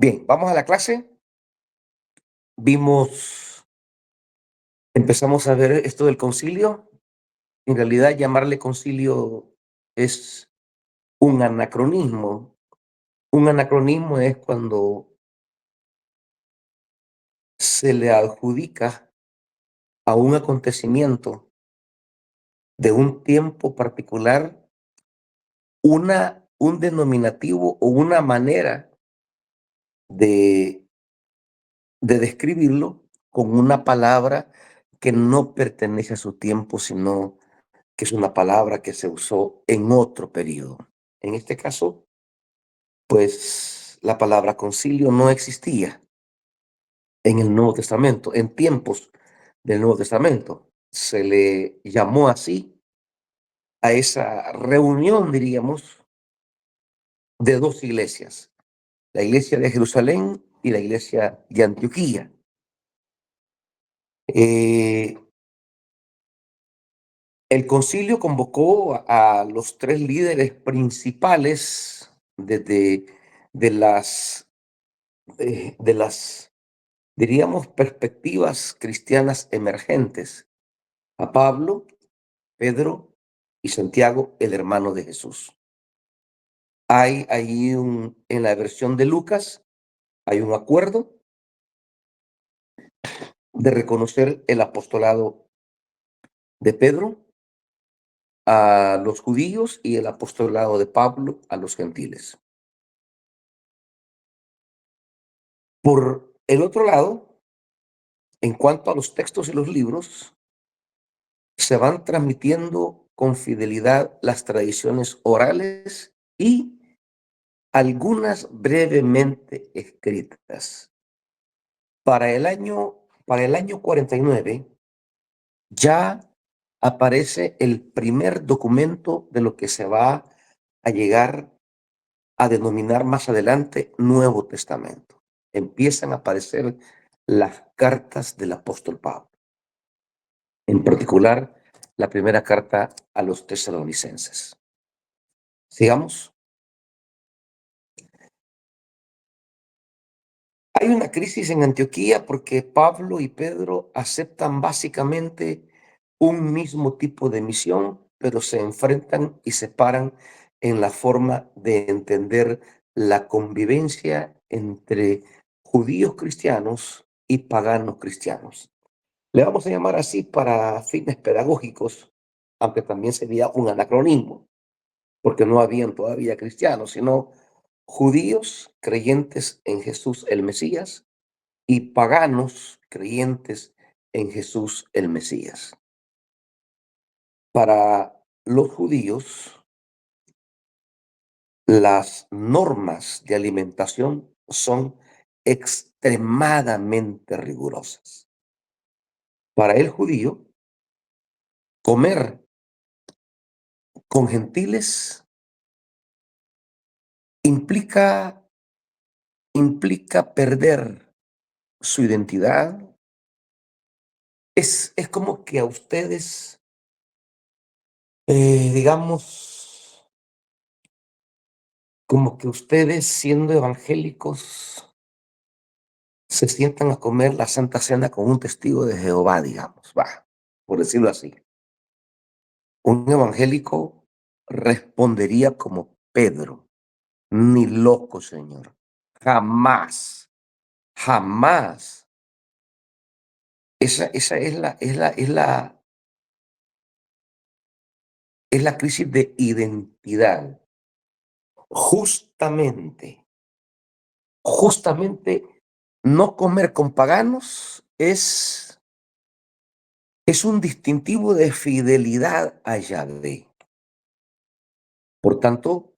Bien, vamos a la clase. Vimos, empezamos a ver esto del concilio. En realidad, llamarle concilio es un anacronismo. Un anacronismo es cuando se le adjudica a un acontecimiento de un tiempo particular un denominativo o una manera de, de describirlo con una palabra que no pertenece a su tiempo, sino que es una palabra que se usó en otro periodo. En este caso, pues la palabra concilio no existía en el Nuevo Testamento, en tiempos del Nuevo Testamento. Se le llamó así a esa reunión, diríamos, de dos iglesias, la iglesia de Jerusalén y la iglesia de Antioquía. Eh, el concilio convocó a los tres líderes principales de las de las, diríamos, perspectivas cristianas emergentes, a Pablo, Pedro y Santiago, el hermano de Jesús. Hay ahí en la versión de Lucas, hay un acuerdo de reconocer el apostolado de Pedro a los judíos y el apostolado de Pablo a los gentiles. Por el otro lado, en cuanto a los textos y los libros, se van transmitiendo con fidelidad las tradiciones orales y algunas brevemente escritas. Para el año 49 ya aparece el primer documento de lo que se va a llegar a denominar más adelante Nuevo Testamento. Empiezan a aparecer las cartas del apóstol Pablo, en particular la primera carta a los tesalonicenses. Sigamos. Hay una crisis en Antioquía porque Pablo y Pedro aceptan básicamente un mismo tipo de misión, pero se enfrentan y se paran en la forma de entender la convivencia entre judíos cristianos y paganos cristianos. Le vamos a llamar así para fines pedagógicos, aunque también sería un anacronismo, porque no habían todavía cristianos, sino judíos creyentes en Jesús el Mesías y paganos creyentes en Jesús el Mesías. Para los judíos, las normas de alimentación son extremadamente rigurosas. Para el judío, comer con gentiles implica, implica perder su identidad. Es como que a ustedes, digamos, como que ustedes siendo evangélicos se sientan a comer la Santa Cena con un testigo de Jehová, digamos, va, por decirlo así. Un evangélico respondería como Pedro, ni loco, Señor. Jamás, jamás. Esa es la crisis de identidad. Justamente, justamente no comer con paganos es un distintivo de fidelidad a Yahvé. Por tanto,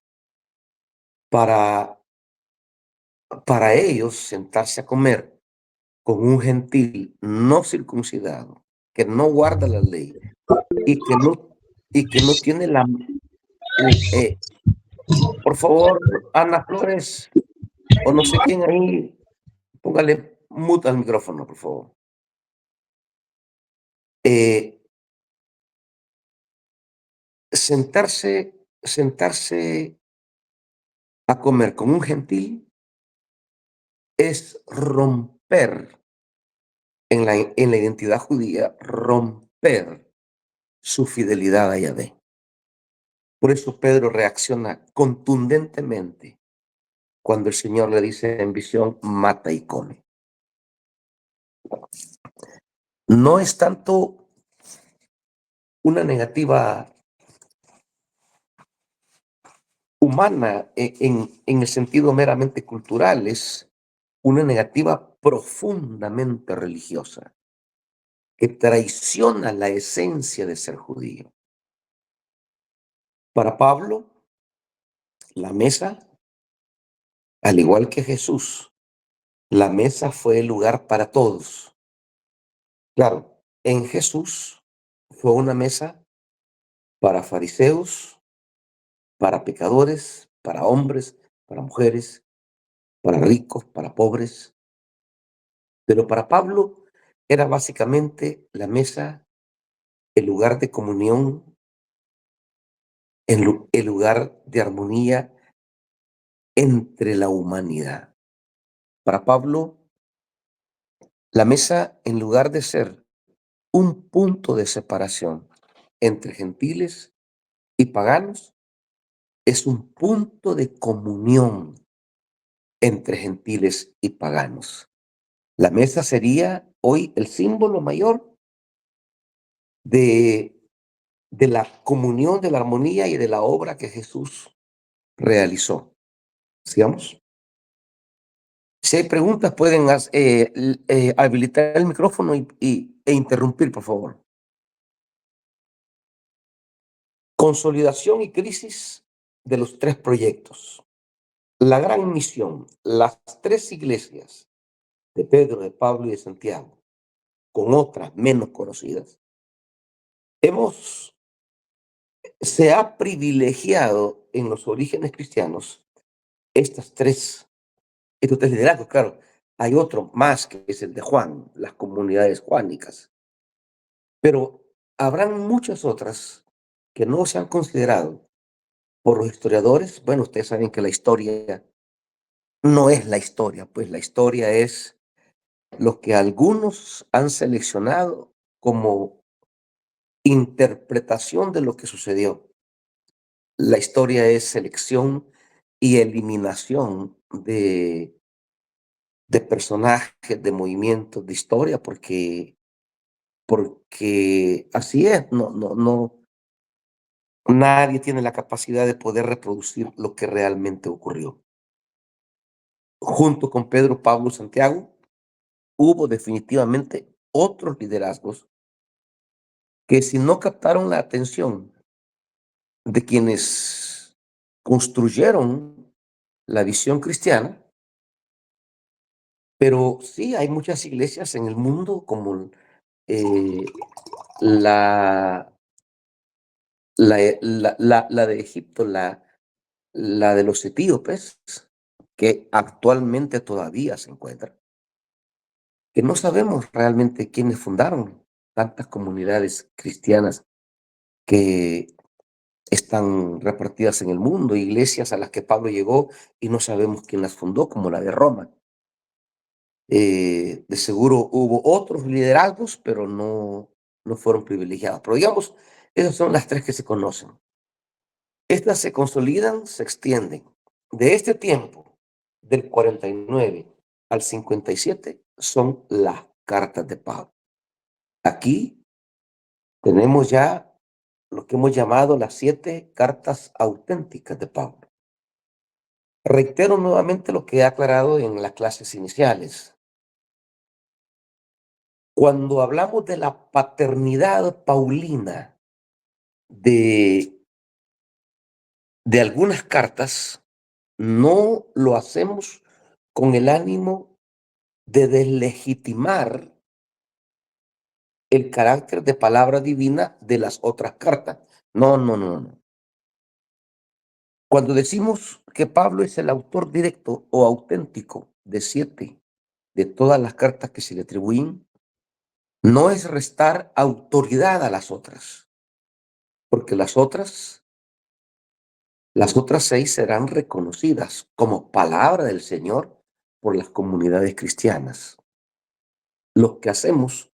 para, para ellos sentarse a comer con un gentil no circuncidado, que no guarda la ley y que no tiene eh, por favor, Ana Flores, o no sé quién ahí, póngale mute al micrófono, por favor. Eh, sentarse a comer con un gentil es romper en la identidad judía, romper su fidelidad a Yahvé. Por eso Pedro reacciona contundentemente cuando el Señor le dice en visión, mata y come. No es tanto una negativa humana en el sentido meramente cultural, es una negativa profundamente religiosa que traiciona la esencia de ser judío. Para Pablo, la mesa, al igual que Jesús, la mesa fue el lugar para todos. Claro, en Jesús fue una mesa para fariseos, para pecadores, para hombres, para mujeres, para ricos, para pobres. Pero para Pablo era básicamente la mesa, el lugar de comunión, el lugar de armonía entre la humanidad. Para Pablo, la mesa, en lugar de ser un punto de separación entre gentiles y paganos, es un punto de comunión entre gentiles y paganos. La mesa sería hoy el símbolo mayor de, de la comunión, de la armonía y de la obra que Jesús realizó. Sigamos. Si hay preguntas, pueden habilitar el micrófono e interrumpir, por favor. Consolidación y crisis de los tres proyectos. La gran misión, las tres iglesias de Pedro, de Pablo y de Santiago, con otras menos conocidas, se ha privilegiado en los orígenes cristianos estos tres liderazgos. Claro, hay otro más que es el de Juan, las comunidades juánicas, pero habrán muchas otras que no se han considerado por los historiadores. Bueno, ustedes saben que la historia no es la historia, pues la historia es lo que algunos han seleccionado como interpretación de lo que sucedió. La historia es selección y eliminación de personajes, de movimientos, de historia, porque así es, nadie tiene la capacidad de poder reproducir lo que realmente ocurrió. Junto con Pedro, Pablo, Santiago, hubo definitivamente otros liderazgos que si no captaron la atención de quienes construyeron la visión cristiana, pero sí hay muchas iglesias en el mundo como eh, la, la de Egipto, la de los etíopes, que actualmente todavía se encuentra, que no sabemos realmente quiénes fundaron tantas comunidades cristianas que están repartidas en el mundo, iglesias a las que Pablo llegó y no sabemos quién las fundó, como la de Roma. De seguro hubo otros liderazgos, pero no fueron privilegiados. Pero digamos, esas son las tres que se conocen. Estas se consolidan, se extienden. De este tiempo, del 49 al 57, son las cartas de Pablo. Aquí tenemos ya lo que hemos llamado las 7 cartas auténticas de Pablo. Reitero nuevamente lo que he aclarado en las clases iniciales. Cuando hablamos de la paternidad paulina de, de algunas cartas, no lo hacemos con el ánimo de deslegitimar el carácter de palabra divina de las otras cartas. No, no, no, no. Cuando decimos que Pablo es el autor directo o auténtico de 7 de todas las cartas que se le atribuyen, no es restar autoridad a las otras, porque las otras 6 serán reconocidas como palabra del Señor por las comunidades cristianas. Lo que hacemos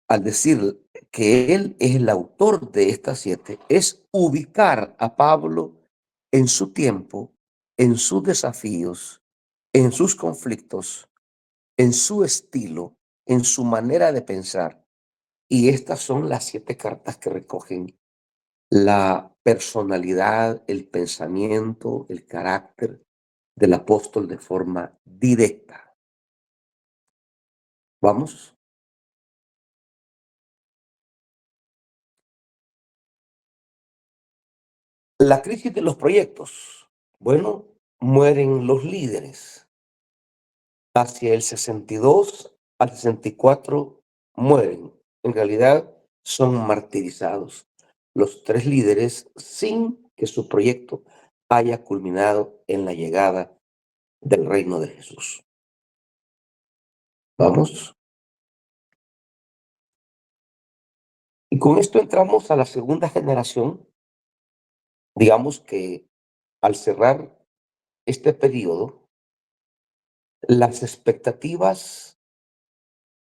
al decir que él es el autor de estas 7 es ubicar a Pablo en su tiempo, en sus desafíos, en sus conflictos, en su estilo, en su manera de pensar. Y estas son las 7 cartas que recogen la personalidad, el pensamiento, el carácter del apóstol de forma directa. ¿Vamos? La crisis de los proyectos. Bueno, mueren los líderes. Hacia el 62 al 64 mueren. En realidad son martirizados los 3 líderes sin que su proyecto haya culminado en la llegada del reino de Jesús. ¿Vamos? Y con esto entramos a la segunda generación. Digamos que al cerrar este periodo, las expectativas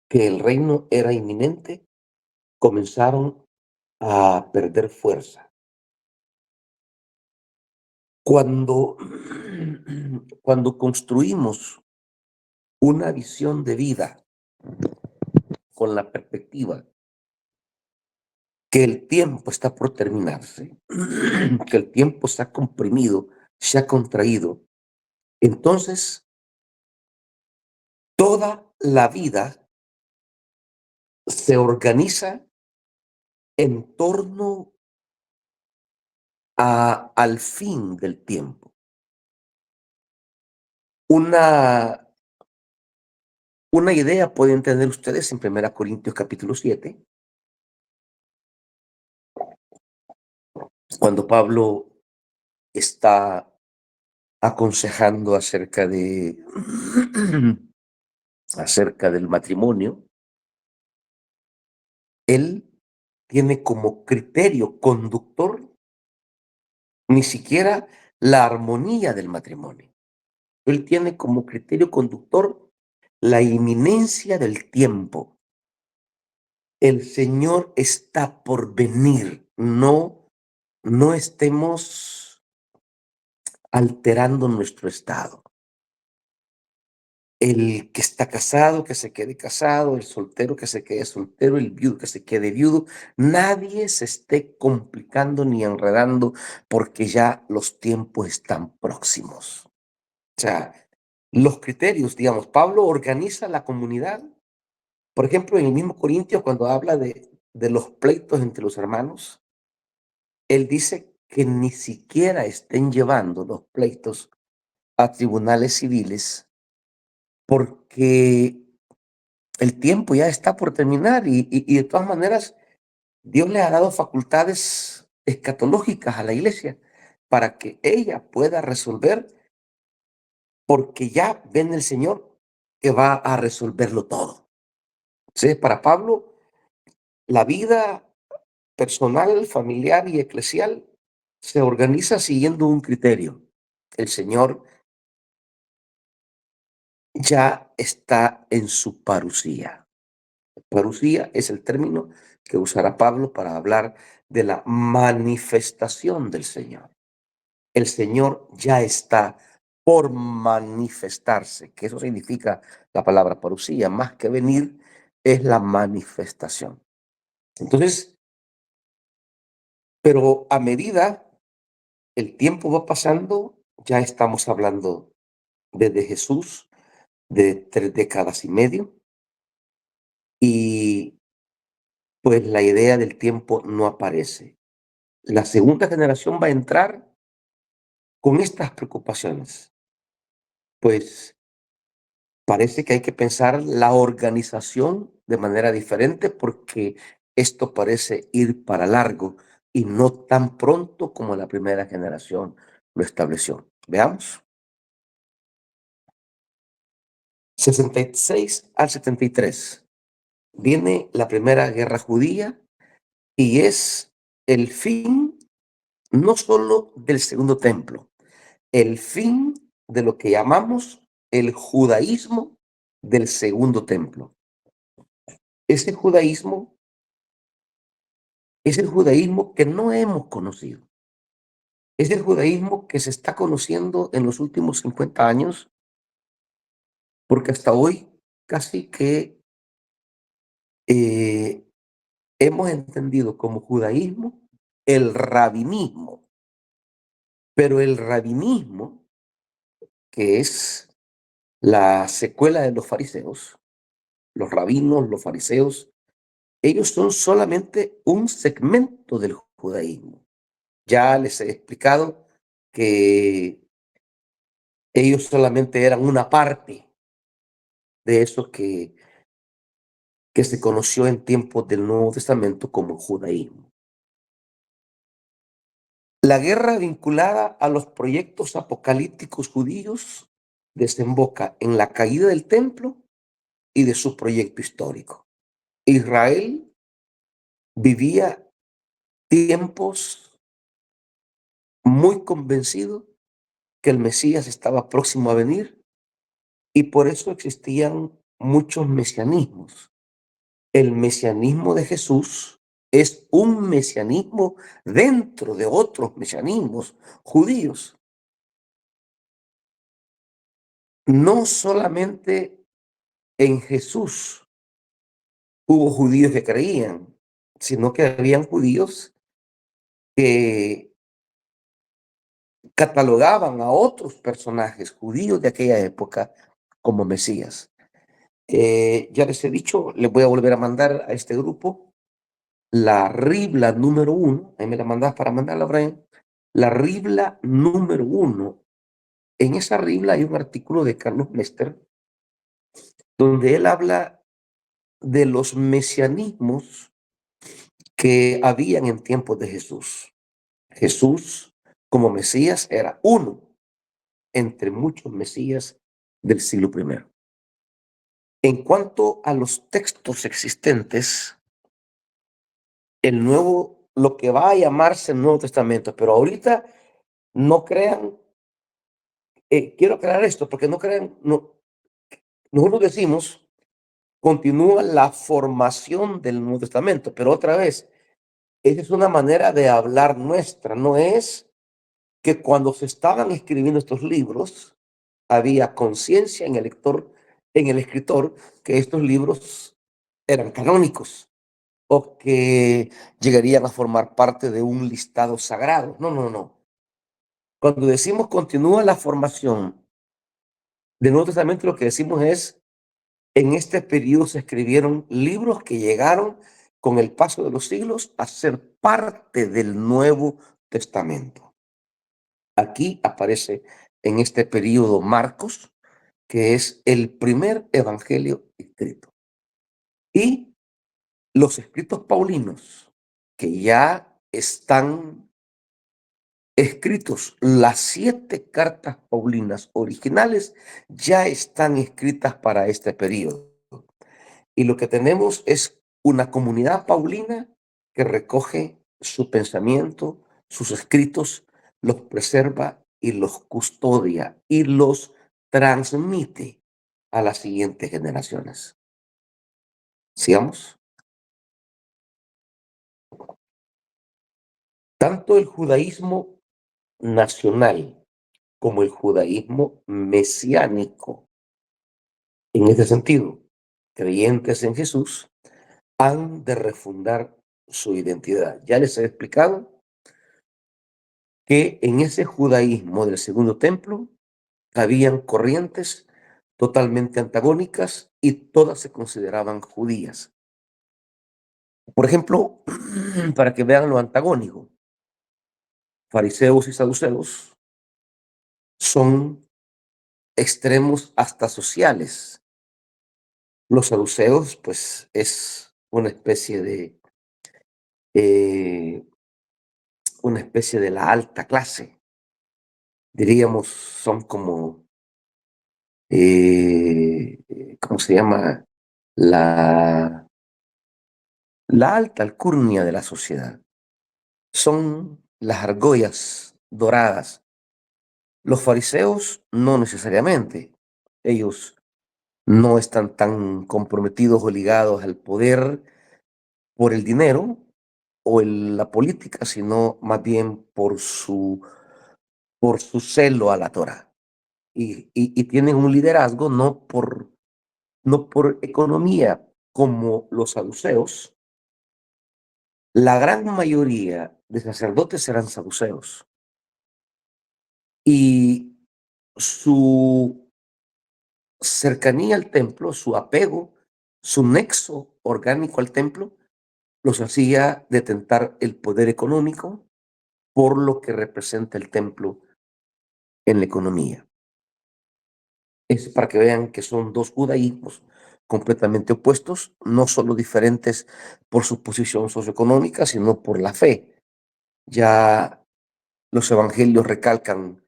que el reino era inminente comenzaron a perder fuerza. Cuando, cuando construimos una visión de vida con la perspectiva que el tiempo está por terminarse, que el tiempo se ha comprimido, se ha contraído, entonces toda la vida se organiza en torno al fin del tiempo. Una, una idea pueden tener ustedes en 1 Corintios capítulo 7, cuando Pablo está aconsejando acerca del matrimonio. Él tiene como criterio conductor ni siquiera la armonía del matrimonio. Él tiene como criterio conductor la inminencia del tiempo. El Señor está por venir. No estemos alterando nuestro estado. El que está casado, que se quede casado, el soltero, que se quede soltero, el viudo, que se quede viudo. Nadie se esté complicando ni enredando porque ya los tiempos están próximos. O sea, los criterios, digamos, Pablo organiza la comunidad. Por ejemplo, en el mismo Corintios, cuando habla de los pleitos entre los hermanos, él dice que ni siquiera estén llevando los pleitos a tribunales civiles porque el tiempo ya está por terminar y de todas maneras Dios le ha dado facultades escatológicas a la iglesia para que ella pueda resolver, porque ya ven el Señor que va a resolverlo todo. ¿Sí? Para Pablo, la vida personal, familiar y eclesial se organiza siguiendo un criterio. El Señor ya está en su parusía. Parusía es el término que usará Pablo para hablar de la manifestación del Señor. El Señor ya está por manifestarse, que eso significa la palabra parusía, más que venir, es la manifestación. Entonces, pero a medida el tiempo va pasando, ya estamos hablando desde Jesús de 3 décadas y medio, y pues la idea del tiempo no aparece. La segunda generación va a entrar con estas preocupaciones, pues parece que hay que pensar la organización de manera diferente porque esto parece ir para largo y no tan pronto como la primera generación lo estableció. Veamos. 66 al 73. Viene la primera guerra judía y es el fin no solo del segundo templo, el fin de lo que llamamos el judaísmo del segundo templo. Ese judaísmo es el judaísmo que no hemos conocido. Es el judaísmo que se está conociendo en los últimos 50 años, porque hasta hoy casi que eh, hemos entendido como judaísmo el rabinismo, pero el rabinismo, que es la secuela de los fariseos, los rabinos, los fariseos, ellos son solamente un segmento del judaísmo. Ya les he explicado que ellos solamente eran una parte de eso que se conoció en tiempos del Nuevo Testamento como judaísmo. La guerra vinculada a los proyectos apocalípticos judíos desemboca en la caída del templo y de su proyecto histórico. Israel vivía tiempos muy convencido que el Mesías estaba próximo a venir y por eso existían muchos mesianismos. El mesianismo de Jesús es un mesianismo dentro de otros mesianismos judíos. No solamente en Jesús hubo judíos que creían, sino que habían judíos que catalogaban a otros personajes judíos de aquella época como Mesías. Ya les he dicho, les voy a volver a mandar a este grupo la Ribla número 1, ahí me la mandás para mandarla, Brian, la Ribla número 1. En esa Ribla hay un artículo de Carlos Mester donde él habla de los mesianismos que habían en tiempos de Jesús. Jesús, como Mesías, era uno entre muchos Mesías del siglo I. En cuanto a los textos existentes, el nuevo, lo que va a llamarse el Nuevo Testamento, pero ahorita no crean, quiero aclarar esto, porque no crean, no, nosotros decimos, continúa la formación del Nuevo Testamento, pero otra vez, esa es una manera de hablar nuestra, no es que cuando se estaban escribiendo estos libros, había conciencia en el lector, en el escritor, que estos libros eran canónicos o que llegarían a formar parte de un listado sagrado. No, no, no. Cuando decimos continúa la formación del Nuevo Testamento, lo que decimos es, en este periodo se escribieron libros que llegaron con el paso de los siglos a ser parte del Nuevo Testamento. Aquí aparece en este periodo Marcos, que es el primer evangelio escrito. Y los escritos paulinos, que ya están escritos, las 7 cartas paulinas originales ya están escritas para este periodo. Y lo que tenemos es una comunidad paulina que recoge su pensamiento, sus escritos, los preserva y los custodia y los transmite a las siguientes generaciones. Sigamos. Tanto el judaísmo nacional como el judaísmo mesiánico, en este sentido, creyentes en Jesús, han de refundar su identidad. Ya les he explicado que en ese judaísmo del segundo templo habían corrientes totalmente antagónicas y todas se consideraban judías. Por ejemplo, para que vean lo antagónico, fariseos y saduceos son extremos hasta sociales. Los saduceos, pues, es eh, una especie de la alta clase. Diríamos, son como, ¿cómo se llama? La, la alta alcurnia de la sociedad. Son las argollas doradas. Los fariseos no necesariamente. Ellos no están tan comprometidos o ligados al poder por el dinero o la política, sino más bien por su celo a la Torah. Y tienen un liderazgo no por economía como los saduceos. La gran mayoría de sacerdotes eran saduceos y su cercanía al templo, su apego, su nexo orgánico al templo, los hacía detentar el poder económico por lo que representa el templo en la economía. Es para que vean que son dos judaísmos completamente opuestos, no solo diferentes por su posición socioeconómica, sino por la fe. Ya los evangelios recalcan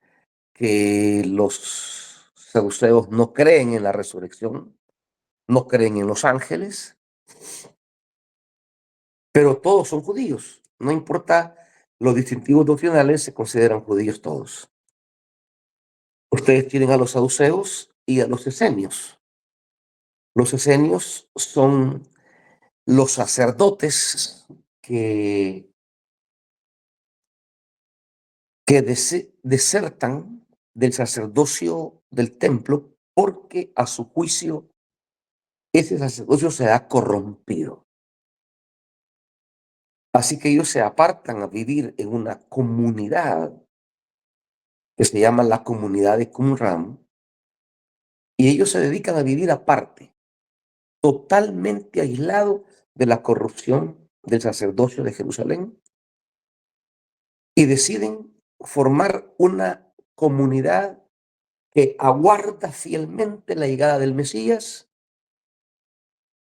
que los saduceos no creen en la resurrección, no creen en los ángeles, pero todos son judíos. No importa los distintivos doctrinales, se consideran judíos todos. Ustedes tienen a los saduceos y a los esenios. Los esenios son los sacerdotes que desertan del sacerdocio del templo porque a su juicio ese sacerdocio se ha corrompido. Así que ellos se apartan a vivir en una comunidad que se llama la comunidad de Qumran, y ellos se dedican a vivir aparte, totalmente aislado de la corrupción del sacerdocio de Jerusalén, y deciden formar una comunidad que aguarda fielmente la llegada del Mesías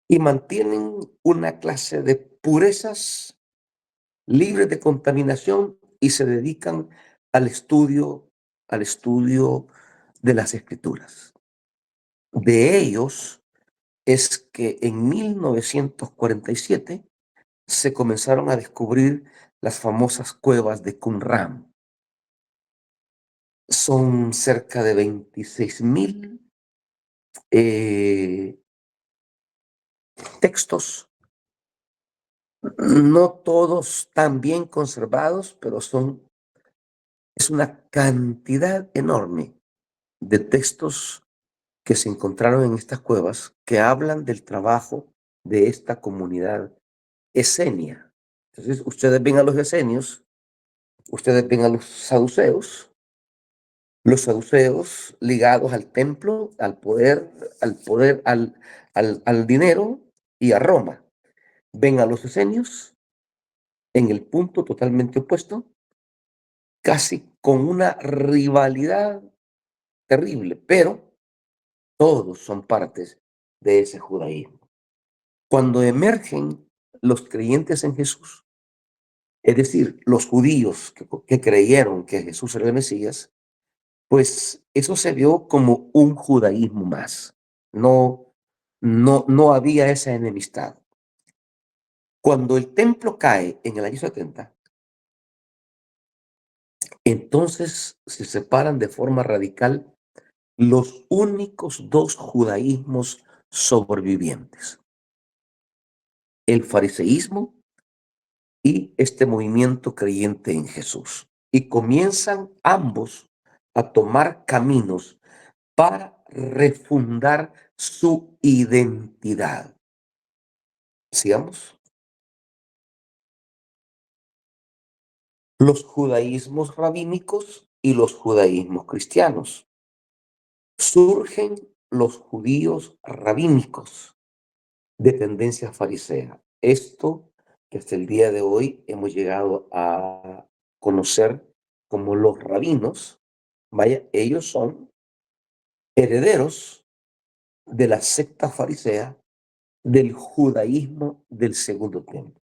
y mantienen una clase de purezas libres de contaminación y se dedican al estudio de las escrituras. De ellos es que en 1947 se comenzaron a descubrir las famosas cuevas de Qumran. Son cerca de 26,000 textos, no todos tan bien conservados, pero es una cantidad enorme de textos que se encontraron en estas cuevas que hablan del trabajo de esta comunidad esenia. Entonces, ustedes ven a los esenios, ustedes ven a los saduceos ligados al templo, al dinero y a Roma. Ven a los esenios en el punto totalmente opuesto, casi con una rivalidad terrible, pero todos son partes de ese judaísmo. Cuando emergen los creyentes en Jesús, es decir, los judíos que creyeron que Jesús era el Mesías, pues eso se vio como un judaísmo más. No había esa enemistad. Cuando el templo cae en el año 70, entonces se separan de forma radical los únicos dos judaísmos sobrevivientes: el fariseísmo y este movimiento creyente en Jesús. Y comienzan ambos a tomar caminos para refundar su identidad. Sigamos. Los judaísmos rabínicos y los judaísmos cristianos. Surgen los judíos rabínicos de tendencia farisea. Esto que hasta el día de hoy hemos llegado a conocer como los rabinos, vaya, ellos son herederos de la secta farisea del judaísmo del segundo tiempo.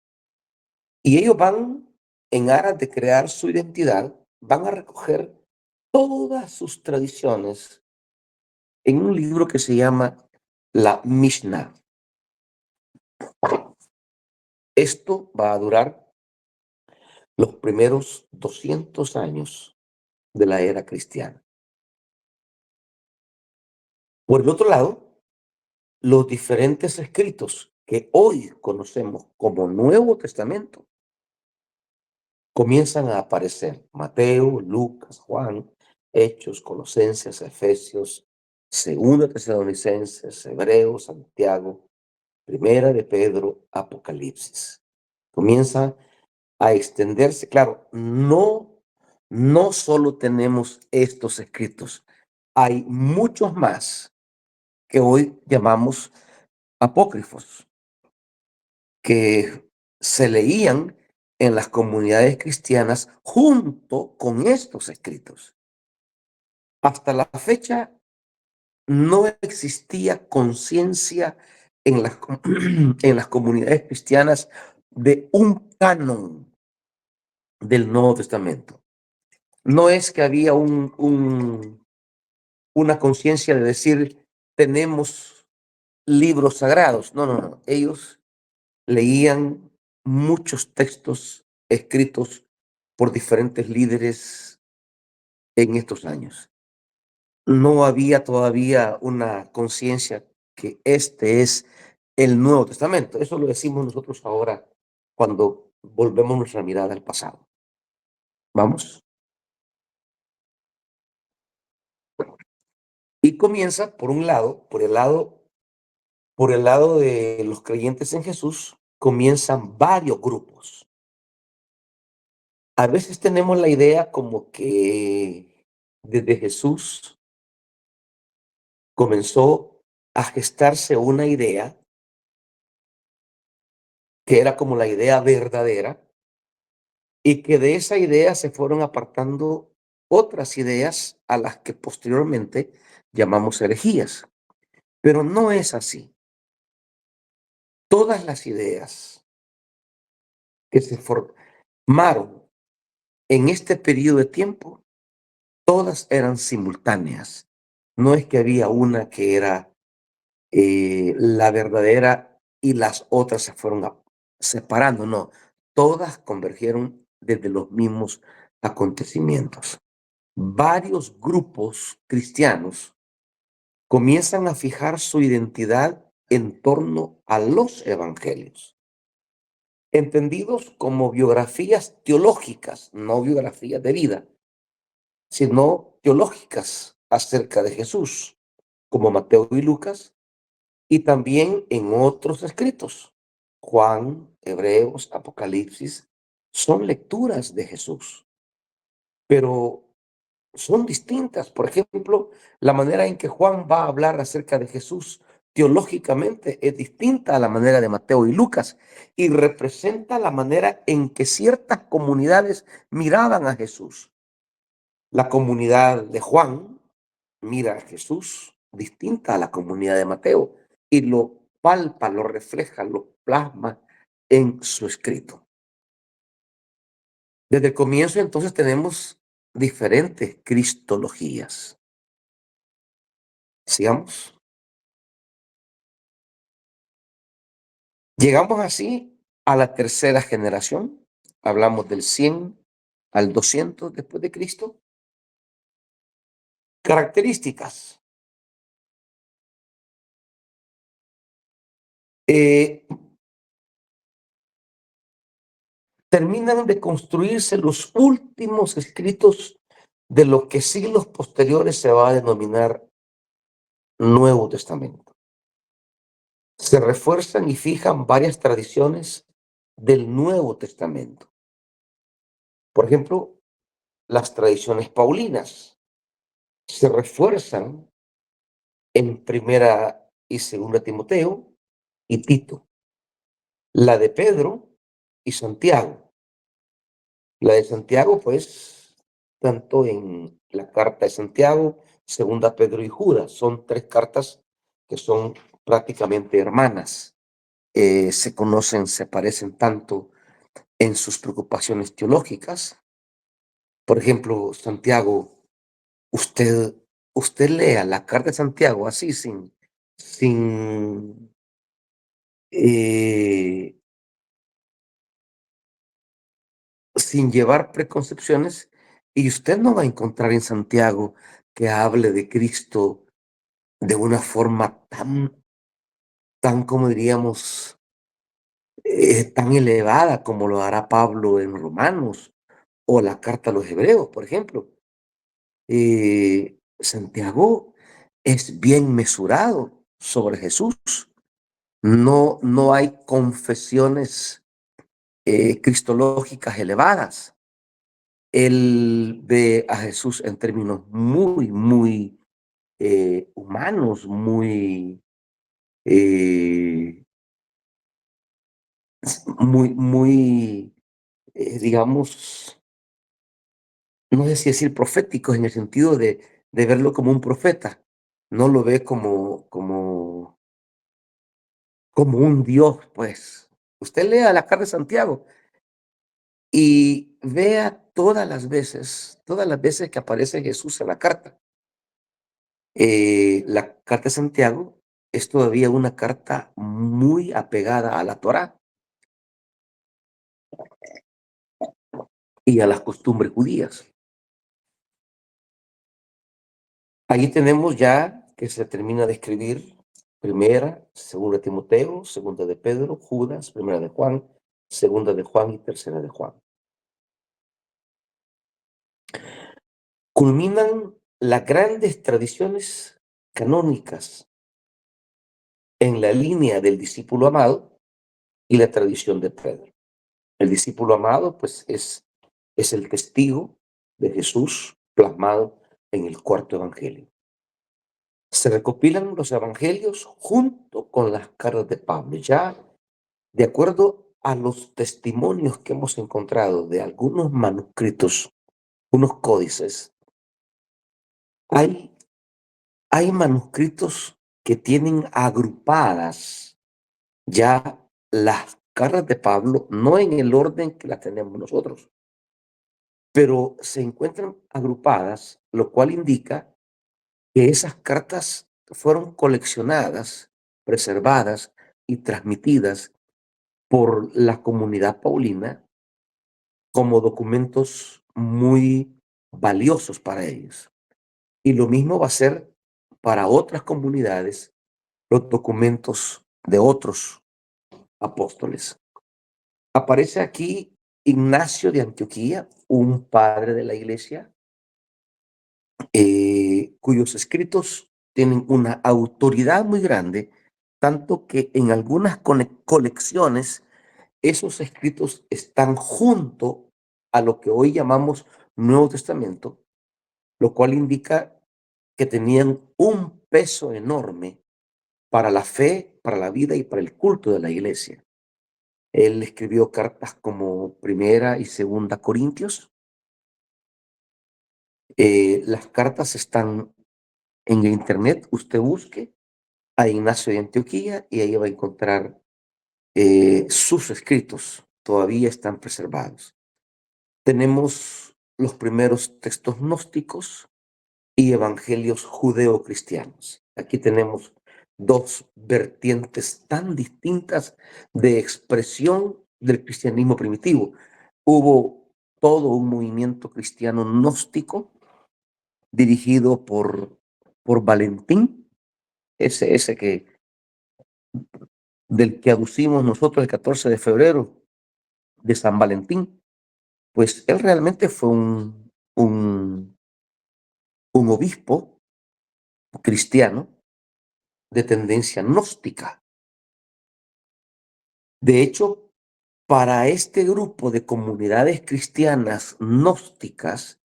Y ellos van, en aras de crear su identidad, van a recoger todas sus tradiciones en un libro que se llama la Mishnah. Esto va a durar los primeros 200 años de la era cristiana. Por el otro lado, los diferentes escritos que hoy conocemos como Nuevo Testamento comienzan a aparecer. Mateo, Lucas, Juan, Hechos, Colosenses, Efesios, Segunda Tesalonicenses, Hebreos, Santiago, Primera de Pedro, Apocalipsis. Comienza a extenderse. Claro, no solo tenemos estos escritos, hay muchos más que hoy llamamos apócrifos, que se leían en las comunidades cristianas junto con estos escritos. Hasta la fecha no existía conciencia en las, en las comunidades cristianas de un canon del Nuevo Testamento. No es que había una conciencia de decir, tenemos libros sagrados. No, no, no. Ellos leían muchos textos escritos por diferentes líderes en estos años. No había todavía una conciencia que este es el Nuevo Testamento. Eso lo decimos nosotros ahora cuando volvemos nuestra mirada al pasado. ¿Vamos? Y comienza por un lado, por el lado de los creyentes en Jesús, comienzan varios grupos. A veces tenemos la idea como que desde Jesús comenzó a gestarse una idea que era como la idea verdadera y que de esa idea se fueron apartando otras ideas a las que posteriormente llamamos herejías. Pero no es así. Todas las ideas que se formaron en este periodo de tiempo, todas eran simultáneas. No es que había una que era la verdadera y las otras se fueron separando, no. Todas convergieron desde los mismos acontecimientos. Varios grupos cristianos comienzan a fijar su identidad en torno a los evangelios, entendidos como biografías teológicas, no biografías de vida, sino teológicas acerca de Jesús, como Mateo y Lucas, y también en otros escritos. Juan, Hebreos, Apocalipsis, son lecturas de Jesús, pero son distintas. Por ejemplo, la manera en que Juan va a hablar acerca de Jesús teológicamente es distinta a la manera de Mateo y Lucas y representa la manera en que ciertas comunidades miraban a Jesús. La comunidad de Juan mira a Jesús distinta a la comunidad de Mateo y lo palpa, lo refleja, lo plasma en su escrito. Desde el comienzo entonces tenemos diferentes cristologías. Sigamos. Llegamos así a la tercera generación. Hablamos del 100 al 200 después de Cristo. Características. Eh, Terminan de construirse los últimos escritos de lo que siglos posteriores se va a denominar Nuevo Testamento. Se refuerzan y fijan varias tradiciones del Nuevo Testamento. Por ejemplo, las tradiciones paulinas se refuerzan en Primera y Segunda Timoteo y Tito. La de Pedro y Santiago. La de Santiago, pues, tanto en la carta de Santiago, Segunda Pedro y Judas, son tres cartas que son prácticamente hermanas. Se conocen, se parecen tanto en sus preocupaciones teológicas. Por ejemplo, Santiago, usted, usted lea la carta de Santiago así, sin eh, sin llevar preconcepciones, y usted no va a encontrar en Santiago que hable de Cristo de una forma tan, como diríamos, tan elevada como lo hará Pablo en Romanos o la carta a los Hebreos, por ejemplo. Santiago es bien mesurado sobre Jesús. No hay confesiones cristológicas elevadas. Él ve a Jesús en términos muy humanos, eh, muy, digamos, no sé si decir proféticos en el sentido de verlo como un profeta. No lo ve como un Dios, pues. Usted lea la carta de Santiago y vea todas las veces que aparece Jesús en la carta. La carta de Santiago es todavía una carta muy apegada a la Torá y a las costumbres judías. Ahí tenemos ya que se termina de escribir primera, segunda de Timoteo, segunda de Pedro, Judas, primera de Juan, segunda de Juan y tercera de Juan. Culminan las grandes tradiciones canónicas en la línea del discípulo amado y la tradición de Pedro. El discípulo amado, pues, es el testigo de Jesús plasmado en el cuarto evangelio. Se recopilan los evangelios junto con las cartas de Pablo. Ya de acuerdo a los testimonios que hemos encontrado de algunos manuscritos, unos códices, hay, hay manuscritos que tienen agrupadas ya las cartas de Pablo, no en el orden que las tenemos nosotros, pero se encuentran agrupadas, lo cual indica que esas cartas fueron coleccionadas, preservadas y transmitidas por la comunidad paulina como documentos muy valiosos para ellos. Y lo mismo va a ser para otras comunidades los documentos de otros apóstoles. Aparece aquí Ignacio de Antioquía, un padre de la iglesia, cuyos escritos tienen una autoridad muy grande, tanto que en algunas colecciones esos escritos están junto a lo que hoy llamamos Nuevo Testamento, lo cual indica que tenían un peso enorme para la fe, para la vida y para el culto de la iglesia. Él escribió cartas como Primera y Segunda Corintios. Las cartas están en el internet. Usted busque a Ignacio de Antioquía y ahí va a encontrar sus escritos. Todavía están preservados. Tenemos los primeros textos gnósticos y evangelios judeocristianos. Aquí tenemos dos vertientes tan distintas de expresión del cristianismo primitivo. Hubo todo un movimiento cristiano gnóstico dirigido por Valentín, ese del que aducimos nosotros el 14 de febrero de San Valentín. Pues él realmente fue un obispo cristiano de tendencia gnóstica. De hecho, para este grupo de comunidades cristianas gnósticas,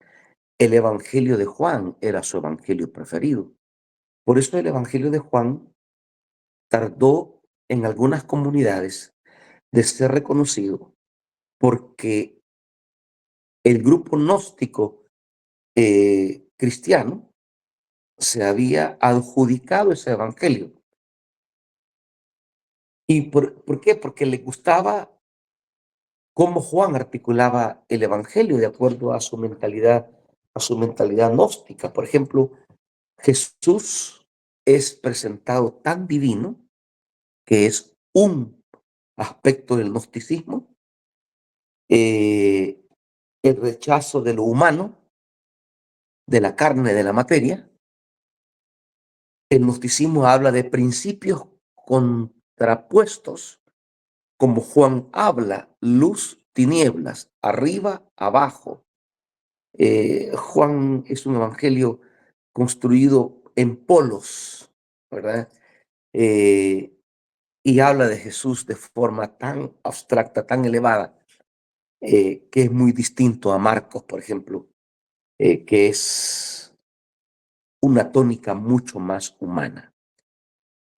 el Evangelio de Juan era su evangelio preferido. Por eso el Evangelio de Juan tardó en algunas comunidades de ser reconocido, porque el grupo gnóstico cristiano se había adjudicado ese evangelio. ¿Y por qué? Porque le gustaba cómo Juan articulaba el evangelio de acuerdo a su mentalidad gnóstica. Por ejemplo, Jesús es presentado tan divino que es un aspecto del gnosticismo, eh, el rechazo de lo humano, de la carne, de la materia, El gnosticismo habla de principios contrapuestos, como Juan habla, luz, tinieblas, arriba, abajo. Juan es un evangelio construido en polos, ¿verdad? Eh, y habla de Jesús de forma tan abstracta, tan elevada, que es muy distinto a Marcos, por ejemplo, que es una tónica mucho más humana.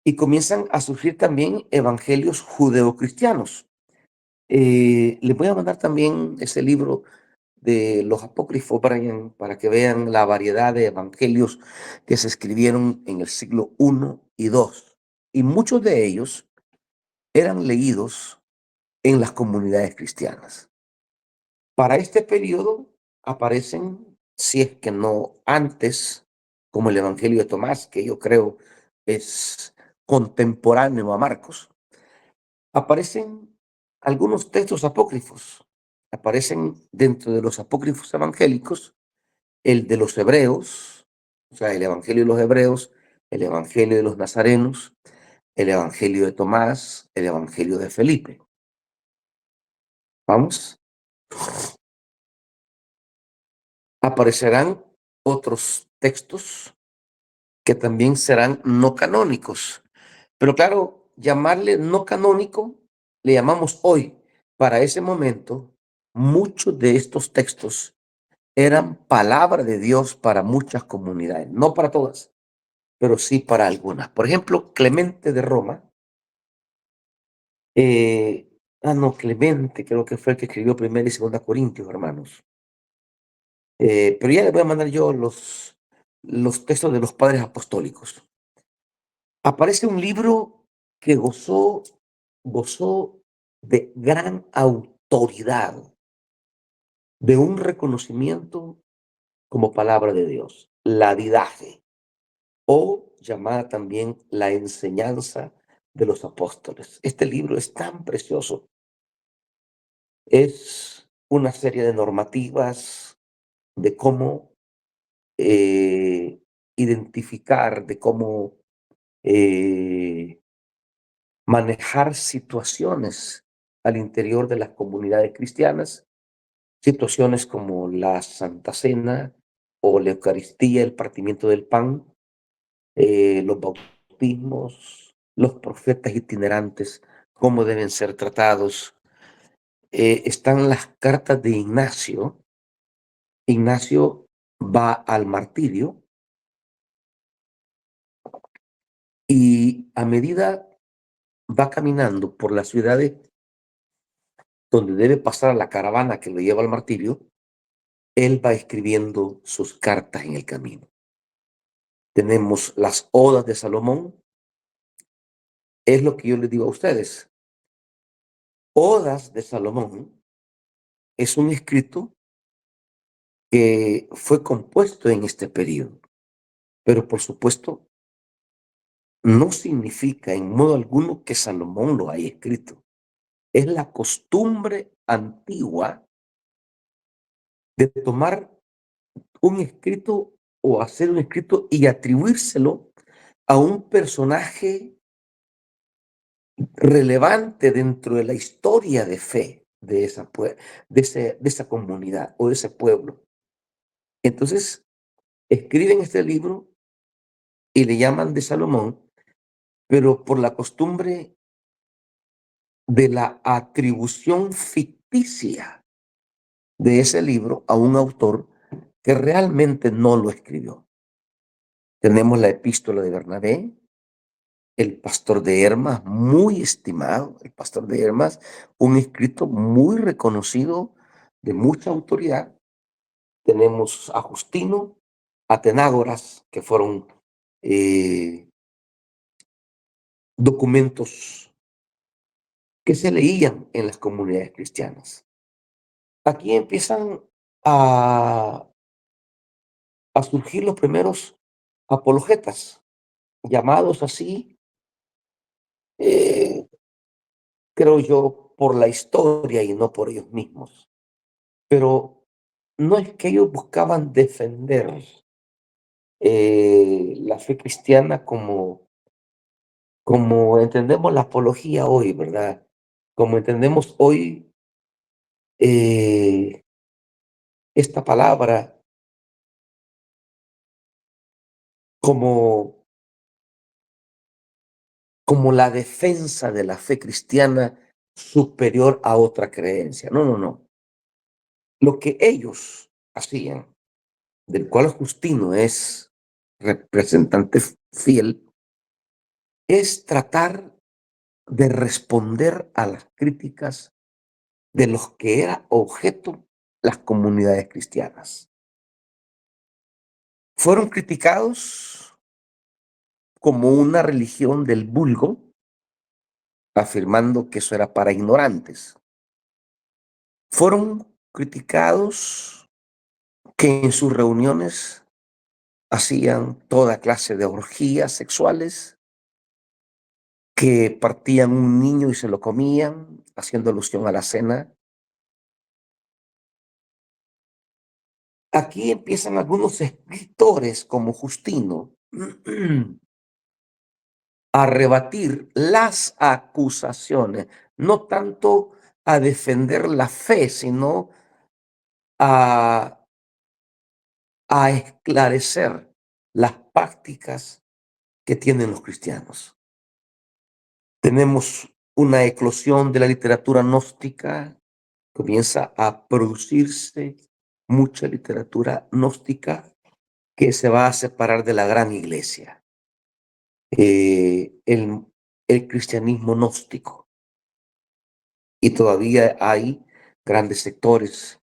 Y comienzan a surgir también evangelios judeocristianos. Les voy a mandar también ese libro de los apócrifos, Brian, para que vean la variedad de evangelios que se escribieron en el siglo I y II. Y muchos de ellos eran leídos en las comunidades cristianas. Para este periodo aparecen, si es que no antes, como el Evangelio de Tomás, que yo creo es contemporáneo a Marcos, aparecen algunos textos apócrifos. Aparecen dentro de los apócrifos evangélicos el de los hebreos, o sea, el Evangelio de los hebreos, el Evangelio de los nazarenos, el Evangelio de Tomás, el Evangelio de Felipe. Vamos. Aparecerán otros textos que también serán no canónicos. Pero claro, llamarle no canónico, le llamamos hoy. Para ese momento, muchos de estos textos eran palabra de Dios para muchas comunidades, no para todas, pero sí para algunas. Por ejemplo, Clemente de Roma, no, Clemente creo que fue el que escribió Primera y Segunda Corintios, hermanos. Pero ya les voy a mandar yo los textos de los padres apostólicos. Aparece un libro que gozó de gran autoridad, de un reconocimiento como palabra de Dios, la Didache, o llamada también la enseñanza de los apóstoles. Este libro es tan precioso, es una serie de normativas de cómo identificar, de cómo eh, manejar situaciones al interior de las comunidades cristianas, situaciones como la Santa Cena o la Eucaristía, el partimiento del pan, los bautismos, los profetas itinerantes, cómo deben ser tratados. Están las cartas de Ignacio. Ignacio va al martirio y a medida va caminando por las ciudades donde debe pasar la caravana que lo lleva al martirio, él va escribiendo sus cartas en el camino. Tenemos las odas de Salomón, es lo que yo les digo a ustedes. Odas de Salomón es un escrito que fue compuesto en este periodo, pero por supuesto no significa en modo alguno que Salomón lo haya escrito. Es la costumbre antigua de tomar un escrito o hacer un escrito y atribuírselo a un personaje relevante dentro de la historia de fe de esa comunidad o de ese pueblo. Entonces, escriben este libro y le llaman de Salomón, pero por la costumbre de la atribución ficticia de ese libro a un autor que realmente no lo escribió. Tenemos la epístola de Bernabé, el pastor de Hermas, muy estimado, el pastor de Hermas, un escrito muy reconocido, de mucha autoridad. Tenemos a Justino, Atenágoras, que fueron documentos que se leían en las comunidades cristianas. Aquí empiezan a, a surgir los primeros apologetas, llamados así, eh, creo yo, por la historia y no por ellos mismos. Pero no es que ellos buscaban defender la fe cristiana como entendemos la apología hoy, ¿verdad? Como entendemos hoy eh, esta palabra como, como la defensa de la fe cristiana superior a otra creencia. No, no, no. Lo que ellos hacían, del cual Justino es representante fiel, es tratar de responder a las críticas de los que era objeto las comunidades cristianas. Fueron criticados como una religión del vulgo, afirmando que eso era para ignorantes. Fueron criticados que en sus reuniones hacían toda clase de orgías sexuales, que partían un niño y se lo comían, haciendo alusión a la cena. Aquí empiezan algunos escritores como Justino a rebatir las acusaciones, no tanto a defender la fe, sino a, a esclarecer las prácticas que tienen los cristianos. Tenemos una eclosión de la literatura gnóstica, comienza a producirse mucha literatura gnóstica que se va a separar de la gran iglesia. El cristianismo gnóstico. Y todavía hay grandes sectores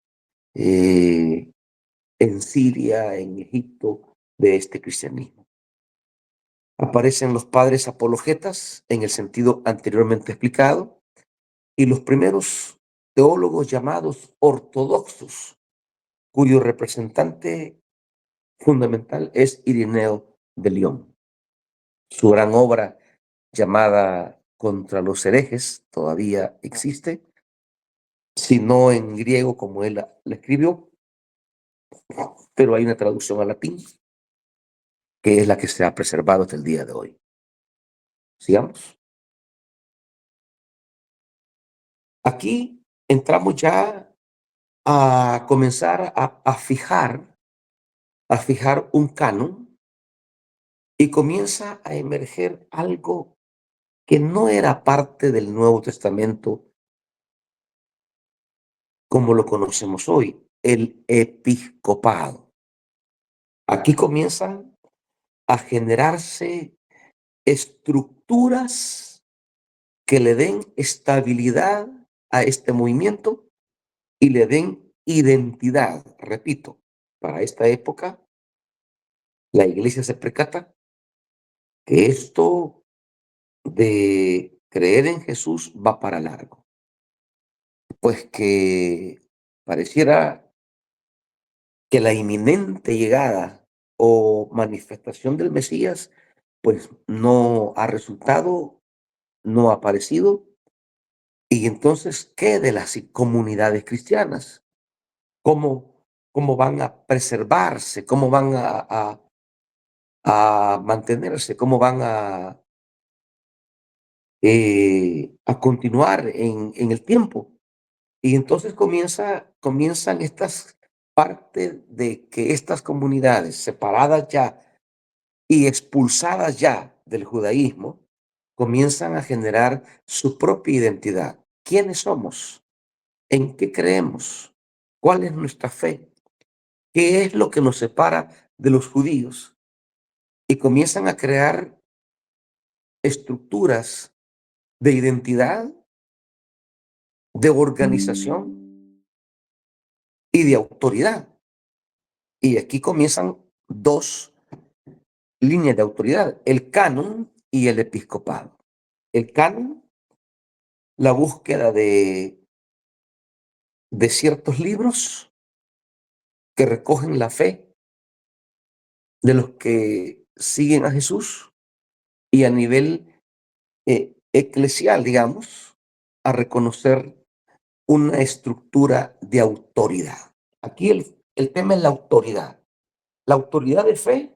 en Siria, en Egipto, de este cristianismo. Aparecen los padres apologetas en el sentido anteriormente explicado y los primeros teólogos llamados ortodoxos, cuyo representante fundamental es Ireneo de León. Su gran obra llamada Contra los herejes todavía existe, si no en griego como él la escribió, pero hay una traducción al latín que es la que se ha preservado hasta el día de hoy. Sigamos. Aquí entramos ya a comenzar a fijar un canon y comienza a emerger algo que no era parte del Nuevo Testamento como lo conocemos hoy, el episcopado. Aquí comienzan a generarse estructuras que le den estabilidad a este movimiento y le den identidad. Repito, para esta época, la iglesia se percata que esto de creer en Jesús va para largo, pues que pareciera que la inminente llegada o manifestación del Mesías, pues no ha resultado, no ha aparecido. Y entonces, ¿qué de las comunidades cristianas? ¿Cómo, cómo van a preservarse? ¿Cómo van a mantenerse? ¿Cómo van a continuar en el tiempo? Y entonces comienzan estas partes de que estas comunidades separadas ya y expulsadas ya del judaísmo, comienzan a generar su propia identidad. ¿Quiénes somos? ¿En qué creemos? ¿Cuál es nuestra fe? ¿Qué es lo que nos separa de los judíos? Y comienzan a crear estructuras de identidad, de organización y de autoridad. Y aquí comienzan dos líneas de autoridad, el canon y el episcopado. El canon, la búsqueda de ciertos libros que recogen la fe de los que siguen a Jesús y a nivel eclesial, digamos, a reconocer una estructura de autoridad. Aquí el tema es la autoridad. La autoridad de fe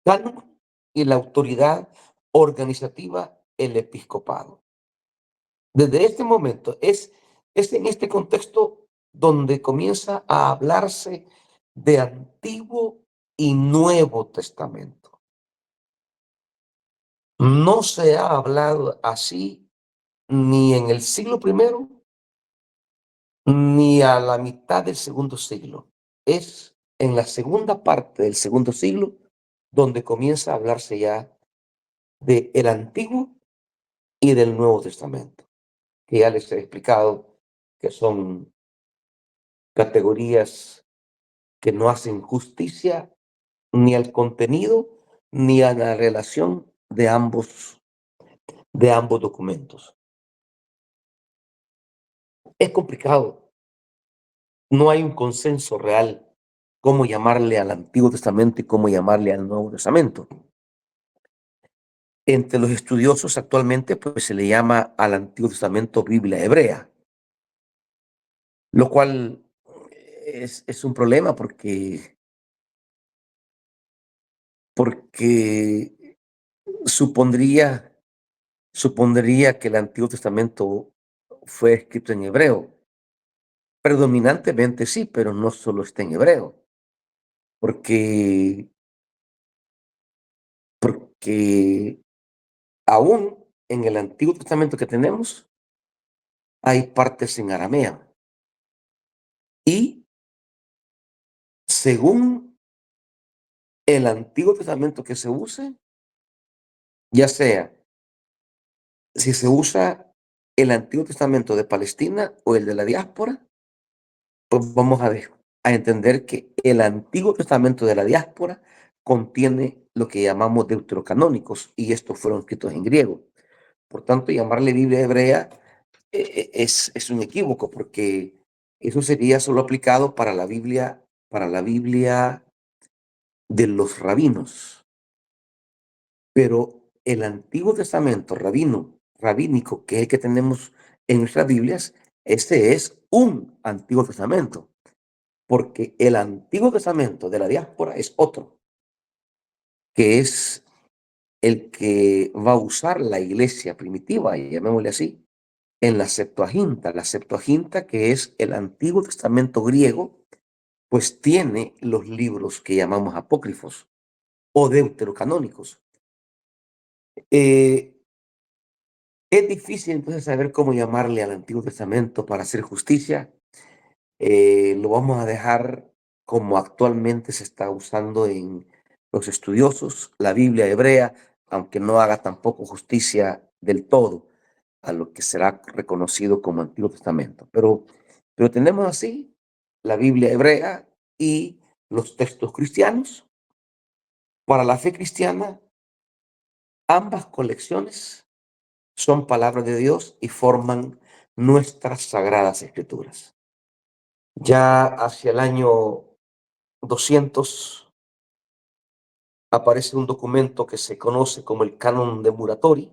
canon y la autoridad organizativa, el episcopado. Desde este momento es en este contexto donde comienza a hablarse de Antiguo y Nuevo Testamento. No se ha hablado así ni en el siglo primero ni a la mitad del segundo siglo. Es en la segunda parte del segundo siglo donde comienza a hablarse ya de el Antiguo y del Nuevo Testamento, que ya les he explicado que son categorías que no hacen justicia ni al contenido ni a la relación de ambos documentos. Es complicado, no hay un consenso real cómo llamarle al Antiguo Testamento y cómo llamarle al Nuevo Testamento. Entre los estudiosos actualmente, pues se le llama al Antiguo Testamento Biblia hebrea, lo cual es un problema porque supondría supondría que el Antiguo Testamento fue escrito en hebreo. Predominantemente sí, pero no solo está en hebreo, porque porque aún en el Antiguo Testamento que tenemos, hay partes en arameo. Y según el Antiguo Testamento que se use, ya sea si se usa el Antiguo Testamento de Palestina o el de la diáspora, pues vamos a entender que el Antiguo Testamento de la diáspora contiene lo que llamamos deuterocanónicos y estos fueron escritos en griego. Por tanto, llamarle Biblia hebrea es un equívoco porque eso sería solo aplicado para la Biblia de los rabinos. Pero el Antiguo Testamento rabínico, que es el que tenemos en nuestras Biblias, este es un Antiguo Testamento. Porque el Antiguo Testamento de la diáspora es otro, que es el que va a usar la iglesia primitiva, y llamémosle así, en la Septuaginta. La Septuaginta, que es el Antiguo Testamento griego, pues tiene los libros que llamamos apócrifos o deuterocanónicos. Eh, es difícil entonces saber cómo llamarle al Antiguo Testamento para hacer justicia. Lo vamos a dejar como actualmente se está usando en los estudiosos, la Biblia hebrea, aunque no haga tampoco justicia del todo a lo que será reconocido como Antiguo Testamento. Pero tenemos así la Biblia hebrea y los textos cristianos. Para la fe cristiana, ambas colecciones son palabras de Dios y forman nuestras sagradas escrituras. Ya hacia el año 200 aparece un documento que se conoce como el Canon de Muratori.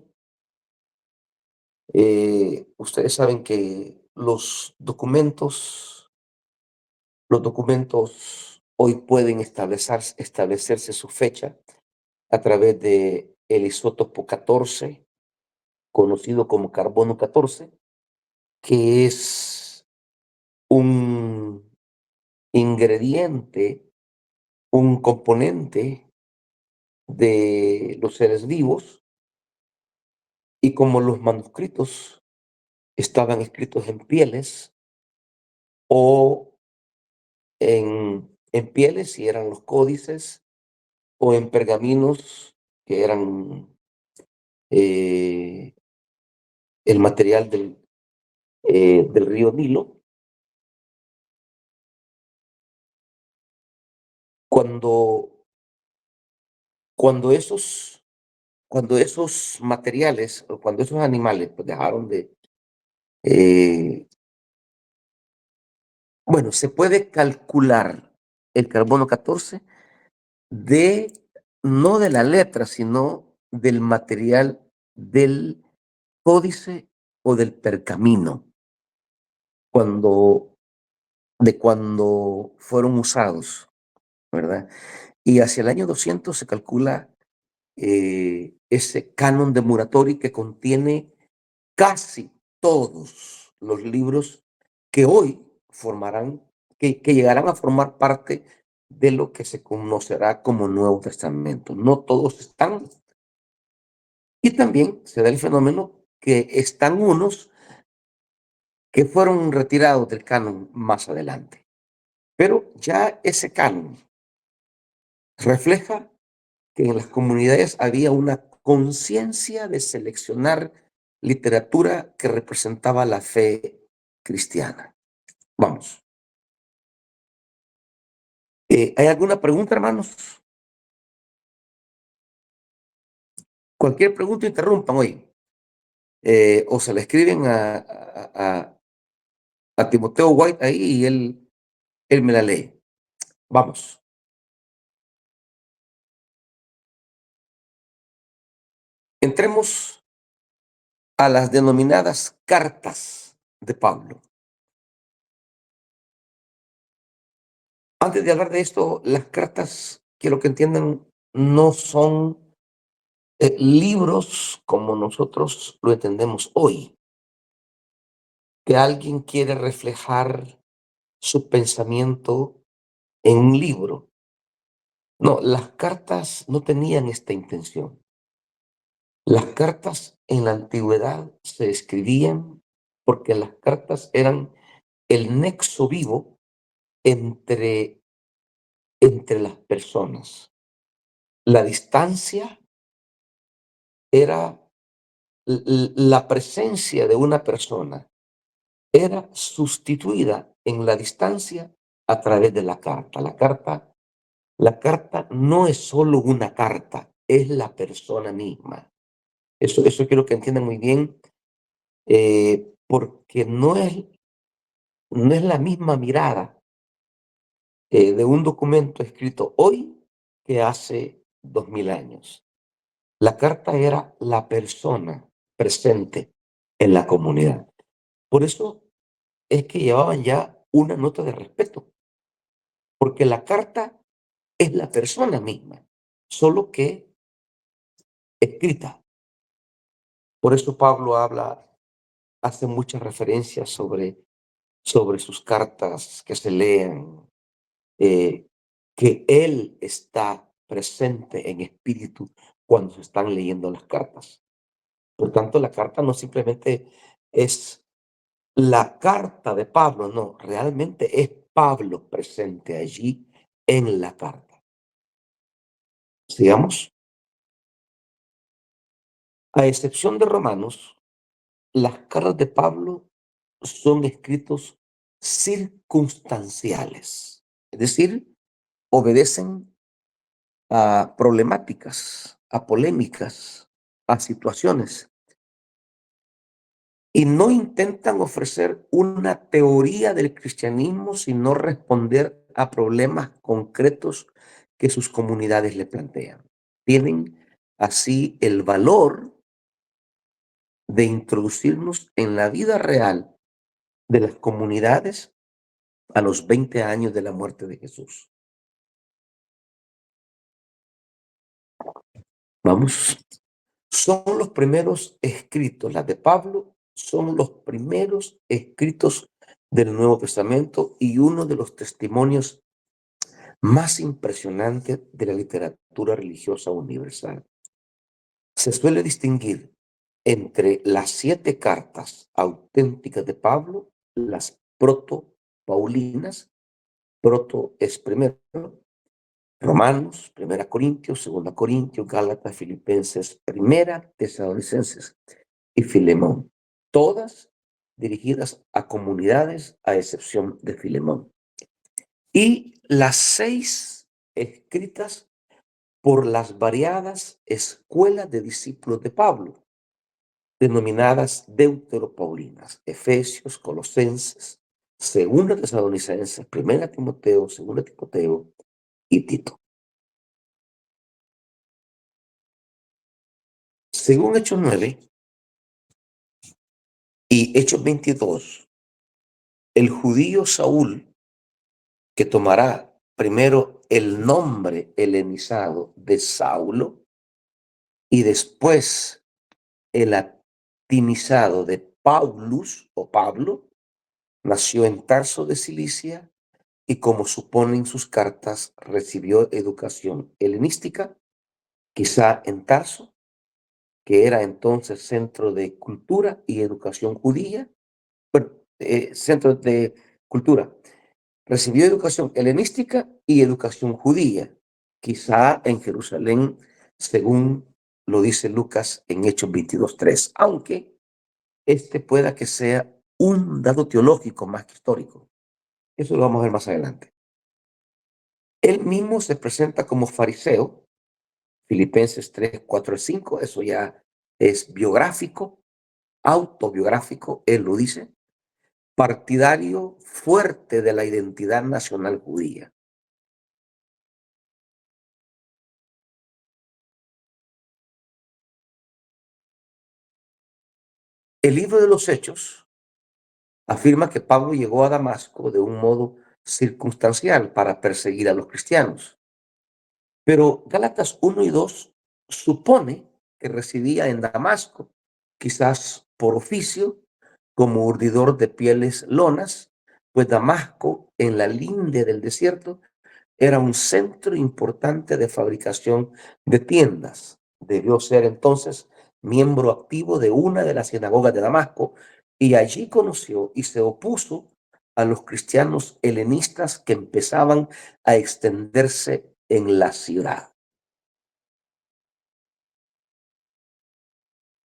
Ustedes saben que los documentos hoy pueden establecerse su fecha a través de el isótopo 14, conocido como carbono 14, que es un ingrediente, un componente de los seres vivos, y como los manuscritos estaban escritos en pieles o en pieles, si eran los códices, o en pergaminos, que eran eh, el material del río Nilo. Cuando, cuando, esos, cuando esos materiales o cuando esos animales pues, dejaron eh, bueno, se puede calcular el carbono 14 de, no de la letra, sino del material del códice o del pergamino, cuando, cuando fueron usados, ¿verdad? y hacia el año 200 se calcula ese canon de Muratori que contiene casi todos los libros que hoy formarán, que llegarán a formar parte de lo que se conocerá como Nuevo Testamento. No todos están. Y también se da el fenómeno que están unos que fueron retirados del canon más adelante. Pero ya ese canon refleja que en las comunidades había una conciencia de seleccionar literatura que representaba la fe cristiana. Vamos. ¿Hay alguna pregunta, hermanos? Cualquier pregunta interrumpan hoy. O se le escriben a Timoteo White ahí y él me la lee. Vamos. Entremos a las denominadas cartas de Pablo. Antes de hablar de esto, las cartas, quiero que entiendan, no son libros como nosotros lo entendemos hoy, que alguien quiere reflejar su pensamiento en un libro. No, las cartas no tenían esta intención. Las cartas en la antigüedad se escribían porque las cartas eran el nexo vivo entre, entre las personas. La distancia era la presencia de una persona era sustituida en la distancia a través de la carta. La carta no es solo una carta, es la persona misma. Eso quiero que entiendan muy bien, porque no es la misma mirada de un documento escrito hoy que hace 2000 años. La carta era la persona presente en la comunidad. Por eso es que llevaban ya una nota de respeto, porque la carta es la persona misma, solo que escrita. Por eso Pablo hace muchas referencias sobre sus cartas que se lean, eh, que él está presente en espíritu cuando se están leyendo las cartas. Por tanto, la carta no simplemente es la carta de Pablo, no, realmente es Pablo presente allí en la carta. Sigamos. A excepción de Romanos, las cartas de Pablo son escritos circunstanciales, es decir, obedecen a problemáticas, a polémicas, a situaciones, y no intentan ofrecer una teoría del cristianismo, sino responder a problemas concretos que sus comunidades le plantean. Tienen así el valor de introducirnos en la vida real de las comunidades a los 20 años de la muerte de Jesús. Vamos, son los primeros escritos, las de Pablo son los primeros escritos del Nuevo Testamento y uno de los testimonios más impresionantes de la literatura religiosa universal. Se suele distinguir entre las 7 cartas auténticas de Pablo, las proto-paulinas, proto es primero, Romanos, Primera Corintios, Segunda Corintios, Gálatas, Filipenses, Primera Tesalonicenses y Filemón, todas dirigidas a comunidades a excepción de Filemón. Y las 6 escritas por las variadas escuelas de discípulos de Pablo, denominadas deuteropaulinas, Efesios, Colosenses, Segunda Tesalonicenses, Primera Timoteo, Segunda Timoteo y Tito. Según Hechos 9 y Hechos 22, el judío Saúl, que tomará primero el nombre helenizado de Saulo y después el latinizado de Paulus o Pablo. Nació en Tarso de Cilicia y, como suponen sus cartas, recibió educación helenística, quizá en Tarso, que era entonces centro de cultura y educación judía. Bueno, centro de cultura. Recibió educación helenística y educación judía, quizá en Jerusalén, según lo dice Lucas en Hechos 22:3, aunque este pueda que sea un dato teológico más que histórico. Eso lo vamos a ver más adelante. Él mismo se presenta como fariseo, Filipenses 3:4-5, eso ya es biográfico, autobiográfico, él lo dice, partidario fuerte de la identidad nacional judía. El libro de los Hechos afirma que Pablo llegó a Damasco de un modo circunstancial para perseguir a los cristianos, pero Gálatas 1 y 2 supone que residía en Damasco, quizás por oficio, como urdidor de pieles lonas, pues Damasco, en la linde del desierto, era un centro importante de fabricación de tiendas. Debió ser entonces miembro activo de una de las sinagogas de Damasco y allí conoció y se opuso a los cristianos helenistas que empezaban a extenderse en la ciudad.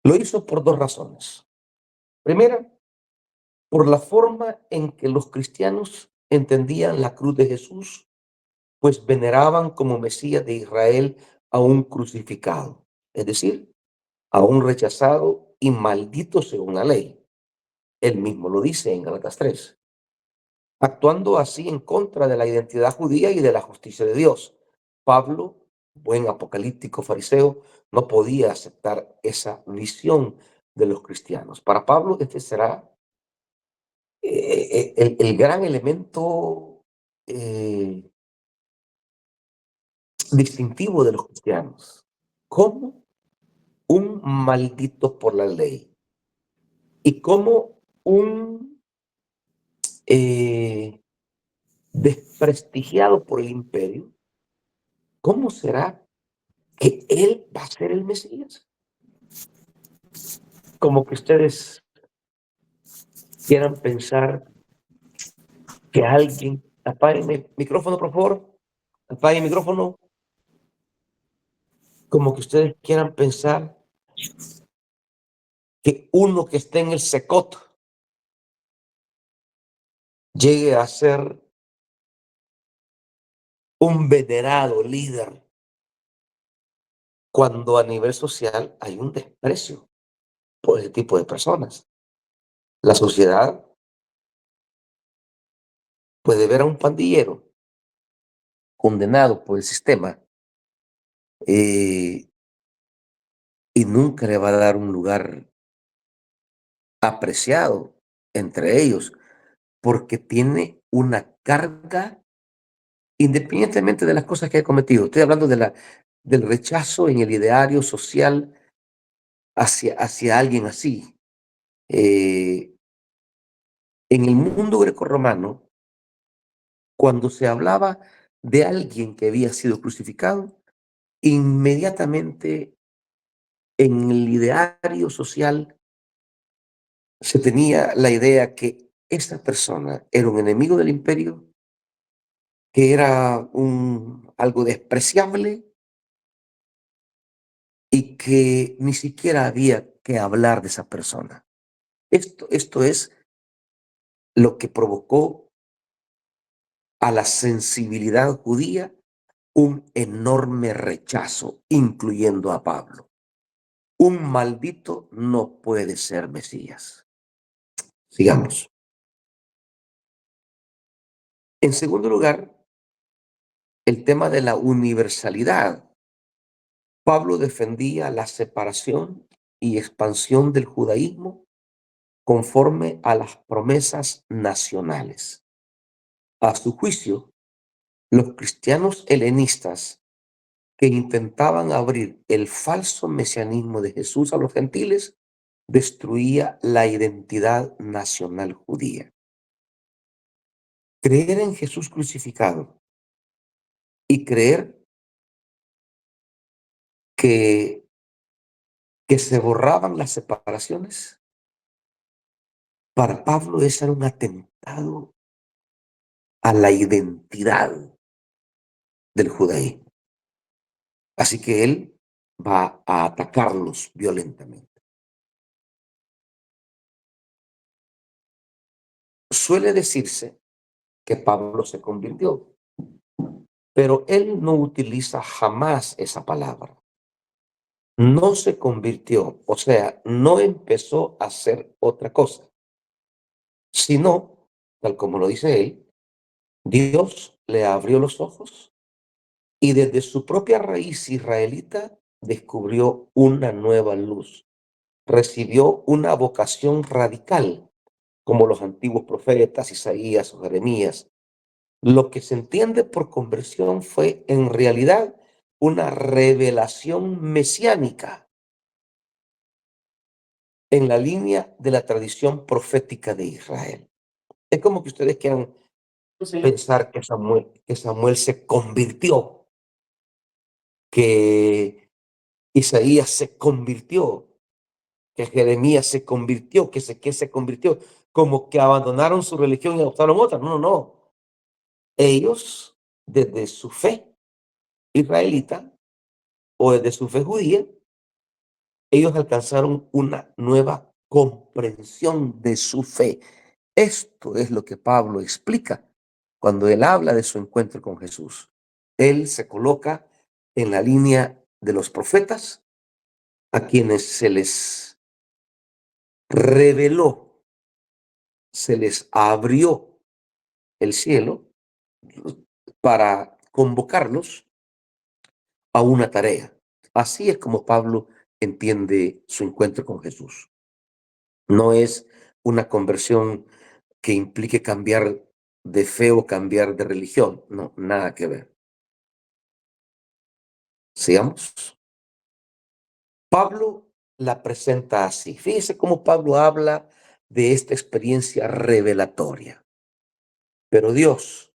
Lo hizo por dos razones. Primera, por la forma en que los cristianos entendían la cruz de Jesús, pues veneraban como Mesías de Israel a un crucificado, es decir, a un rechazado y maldito según la ley. Él mismo lo dice en Gálatas 3, actuando así en contra de la identidad judía y de la justicia de Dios. Pablo, buen apocalíptico fariseo, no podía aceptar esa visión de los cristianos. Para Pablo, este será el gran elemento eh, distintivo de los cristianos. Como un maldito por la ley y como un eh, desprestigiado por el imperio, ¿cómo será que él va a ser el Mesías? Como que ustedes quieran pensar que alguien, apaguen el micrófono, por favor, apaguen el micrófono, como que ustedes quieran pensar que uno que esté en el secot llegue a ser un venerado líder cuando a nivel social hay un desprecio por ese tipo de personas. La sociedad puede ver a un pandillero condenado por el sistema eh, y nunca le va a dar un lugar apreciado entre ellos porque tiene una carga independientemente de las cosas que ha cometido. Estoy hablando del rechazo en el ideario social hacia alguien así. Eh, en el mundo grecorromano, cuando se hablaba de alguien que había sido crucificado, inmediatamente en el ideario social se tenía la idea que esta persona era un enemigo del imperio, que era algo despreciable y que ni siquiera había que hablar de esa persona. Esto es lo que provocó a la sensibilidad judía un enorme rechazo, incluyendo a Pablo. Un maldito no puede ser Mesías. Sigamos. En segundo lugar, el tema de la universalidad. Pablo defendía la separación y expansión del judaísmo conforme a las promesas nacionales. A su juicio, Los cristianos helenistas que intentaban abrir el falso mesianismo de Jesús a los gentiles destruía la identidad nacional judía. Creer en Jesús crucificado y creer que, que se borraban las separaciones, para Pablo ese era un atentado a la identidad del judaísmo. Así que él va a atacarlos violentamente. Suele decirse que Pablo se convirtió, pero él no utiliza jamás esa palabra. No se convirtió, o sea, no empezó a hacer otra cosa, sino, tal como lo dice él, Dios le abrió los ojos y desde su propia raíz israelita descubrió una nueva luz. Recibió una vocación radical, como los antiguos profetas Isaías o Jeremías. Lo que se entiende por conversión fue en realidad una revelación mesiánica en la línea de la tradición profética de Israel. Es como que ustedes quieran pensar que Samuel se convirtió, que Isaías se convirtió, que Jeremías se convirtió, que se convirtió, como que abandonaron su religión y adoptaron otra. No, no, no. Ellos, desde su fe israelita o desde su fe judía, ellos alcanzaron una nueva comprensión de su fe. Esto es lo que Pablo explica cuando él habla de su encuentro con Jesús. Él se coloca en la línea de los profetas a quienes se les reveló, se les abrió el cielo para convocarlos a una tarea. Así es como Pablo entiende su encuentro con Jesús. No es una conversión que implique cambiar de fe o cambiar de religión. No, nada que ver. Sigamos. Pablo la presenta así. Fíjese cómo Pablo habla de esta experiencia revelatoria. Pero Dios,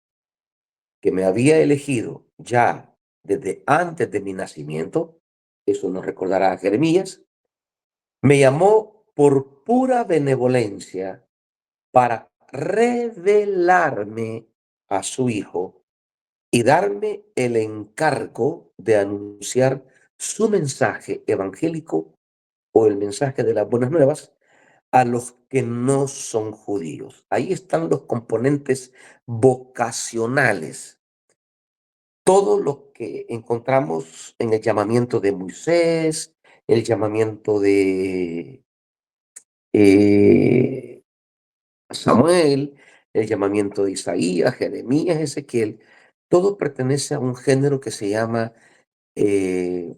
que me había elegido ya desde antes de mi nacimiento, eso nos recordará a Jeremías, me llamó por pura benevolencia para revelarme a su Hijo y darme el encargo de anunciar su mensaje evangélico o el mensaje de las buenas nuevas a los que no son judíos. Ahí están los componentes vocacionales. Todo lo que encontramos en el llamamiento de Moisés, el llamamiento de eh, Samuel, el llamamiento de Isaías, Jeremías, Ezequiel, todo pertenece a un género que se llama eh,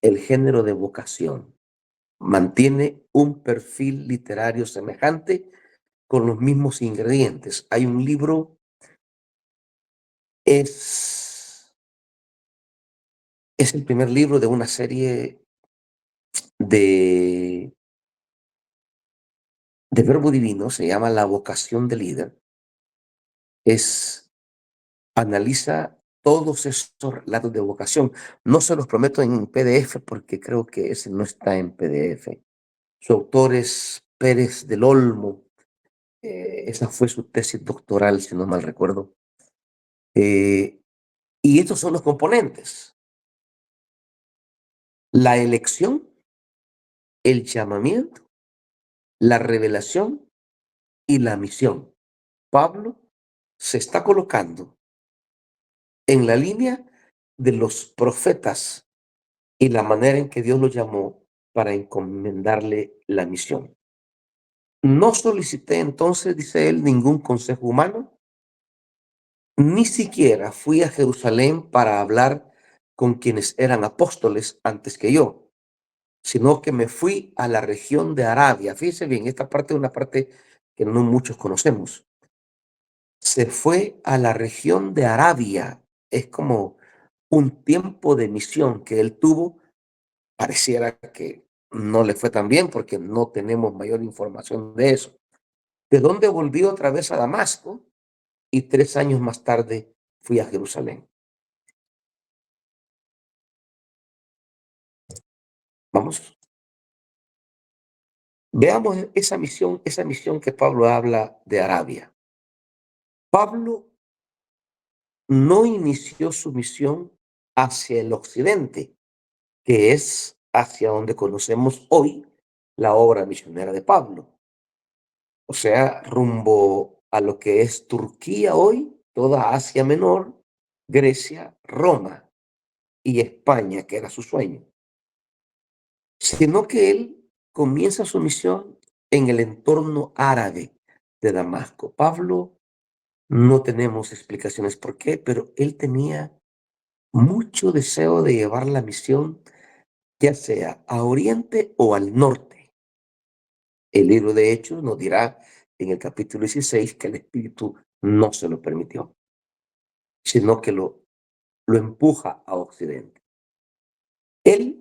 el género de vocación. Mantiene un perfil literario semejante con los mismos ingredientes. Hay un libro, es, es el primer libro de una serie de, de Verbo Divino, se llama La vocación del líder. Analiza todos estos relatos de vocación. No se los prometo en PDF porque creo que ese no está en PDF. Su autor es Pérez del Olmo. Esa fue su tesis doctoral, si no mal recuerdo. Eh, y estos son los componentes. La elección, el llamamiento, la revelación y la misión. Pablo se está colocando en la línea de los profetas y la manera en que Dios lo llamó para encomendarle la misión. No solicité entonces, dice él, ningún consejo humano, ni siquiera fui a Jerusalén para hablar con quienes eran apóstoles antes que yo, sino que me fui a la región de Arabia. Fíjese bien, esta parte es una parte que no muchos conocemos. se fue a la región de Arabia. Es como un tiempo de misión que él tuvo. Pareciera que no le fue tan bien porque no tenemos mayor información de eso. De dónde volvió otra vez a Damasco y 3 años más tarde fui a Jerusalén. Vamos, veamos esa misión que Pablo habla de Arabia. Pablo no inició su misión hacia el occidente, que es hacia donde conocemos hoy la obra misionera de Pablo. O sea, rumbo a lo que es Turquía hoy, toda Asia Menor, Grecia, Roma y España, que era su sueño. Sino que él comienza su misión en el entorno árabe de Damasco. Pablo, no tenemos explicaciones por qué, pero él tenía mucho deseo de llevar la misión, ya sea a oriente o al norte. El libro de Hechos nos dirá en el capítulo 16 que el Espíritu no se lo permitió, sino que lo empuja a occidente. Él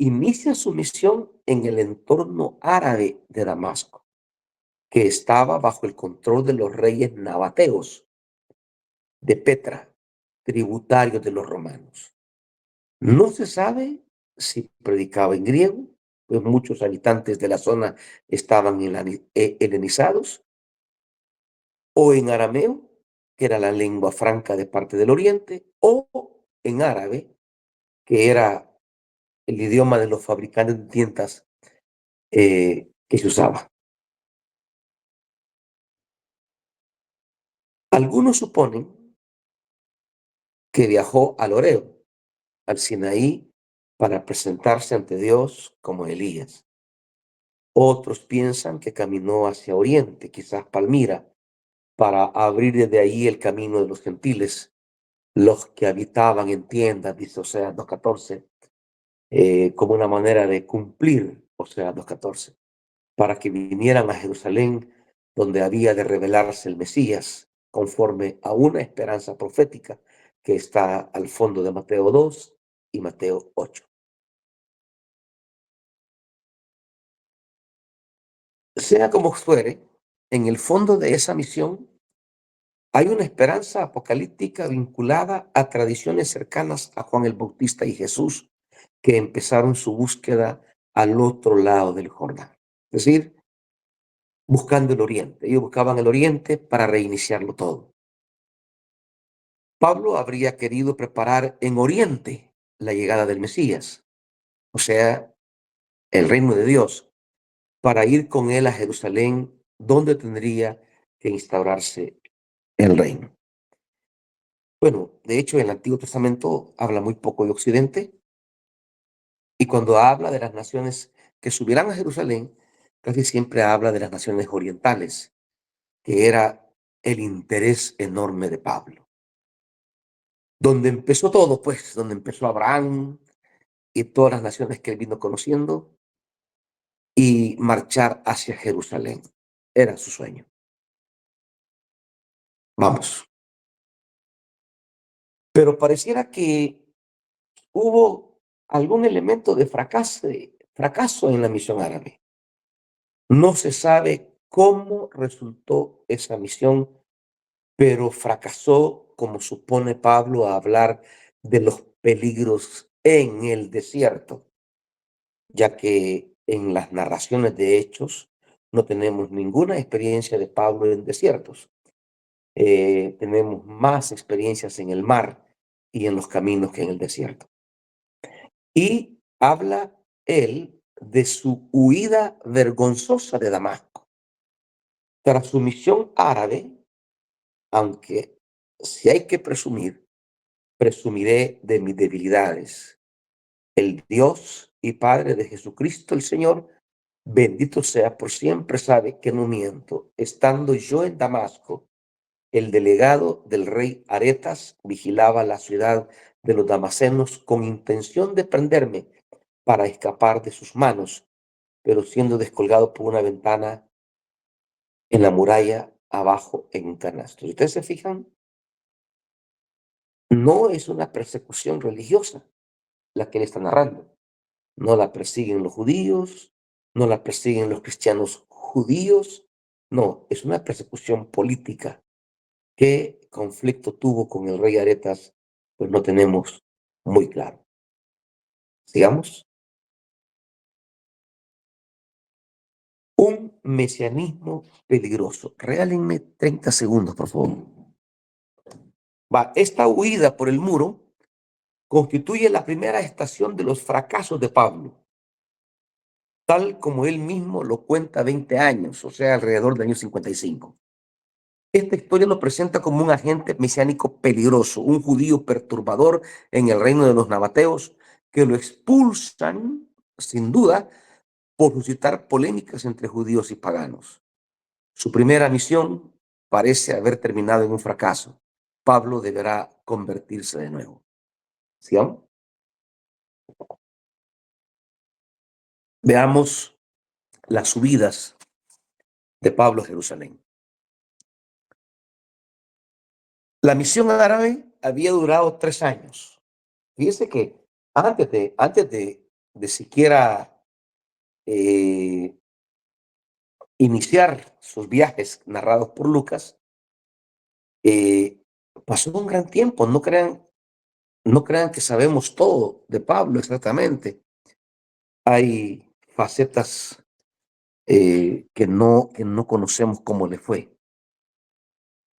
inicia su misión en el entorno árabe de Damasco, que estaba bajo el control de los reyes nabateos de Petra, tributarios de los romanos. No se sabe si predicaba en griego, pues muchos habitantes de la zona estaban helenizados, o en arameo, que era la lengua franca de parte del oriente, o en árabe, que era el idioma de los fabricantes de tiendas que se usaba. Algunos suponen que viajó al Oreo, al Sinaí, para presentarse ante Dios como Elías. Otros piensan que caminó hacia Oriente, quizás Palmira, para abrir desde ahí el camino de los gentiles, los que habitaban en tiendas, dice Oseas 2:14, como una manera de cumplir Oseas 2:14, para que vinieran a Jerusalén, donde había de revelarse el Mesías, conforme a una esperanza profética que está al fondo de Mateo 2 y Mateo 8. Sea como fuere, en el fondo de esa misión hay una esperanza apocalíptica vinculada a tradiciones cercanas a Juan el Bautista y Jesús, que empezaron su búsqueda al otro lado del Jordán. Es decir, buscando el oriente. Ellos buscaban el oriente para reiniciarlo todo. Pablo habría querido preparar en oriente la llegada del Mesías, o sea, el reino de Dios, para ir con él a Jerusalén, donde tendría que instaurarse el reino. Bueno, de hecho, el Antiguo Testamento habla muy poco de Occidente, y cuando habla de las naciones que subirán a Jerusalén, casi siempre habla de las naciones orientales, que era el interés enorme de Pablo. Donde empezó todo, pues, donde empezó Abraham y todas las naciones que él vino conociendo, y marchar hacia Jerusalén. Era su sueño. Vamos. Pero pareciera que hubo algún elemento de fracaso en la misión árabe. No se sabe cómo resultó esa misión, pero fracasó, como supone Pablo, a hablar de los peligros en el desierto, ya que en las narraciones de Hechos no tenemos ninguna experiencia de Pablo en desiertos. Tenemos más experiencias en el mar y en los caminos que en el desierto. Y habla él de su huida vergonzosa de Damasco. Tras su misión árabe, aunque si hay que presumir, presumiré de mis debilidades. El Dios y Padre de Jesucristo el Señor, bendito sea por siempre, sabe que no miento. Estando yo en Damasco, el delegado del rey Aretas vigilaba la ciudad de los damasenos con intención de prenderme para escapar de sus manos, pero siendo descolgado por una ventana en la muralla, abajo en un canasto. Si ustedes se fijan, no es una persecución religiosa la que él está narrando. No la persiguen los judíos, no la persiguen los cristianos judíos, no, es una persecución política. ¿Qué conflicto tuvo con el rey Aretas? Pues no tenemos muy claro. Sigamos. Un mesianismo peligroso. Regálenme 30 segundos, por favor. Esta huida por el muro constituye la primera estación de los fracasos de Pablo, tal como él mismo lo cuenta 20 años, o sea, alrededor del año 55. Esta historia lo presenta como un agente mesiánico peligroso, un judío perturbador en el reino de los nabateos, que lo expulsan, sin duda, por suscitar polémicas entre judíos y paganos. Su primera misión parece haber terminado en un fracaso. Pablo deberá convertirse de nuevo. ¿Sigamos? Veamos las subidas de Pablo a Jerusalén. La misión árabe había durado 3 años. Fíjese que antes de siquiera eh, iniciar sus viajes narrados por Lucas, eh, pasó un gran tiempo. No crean que sabemos todo de Pablo exactamente. Hay facetas que no conocemos cómo le fue.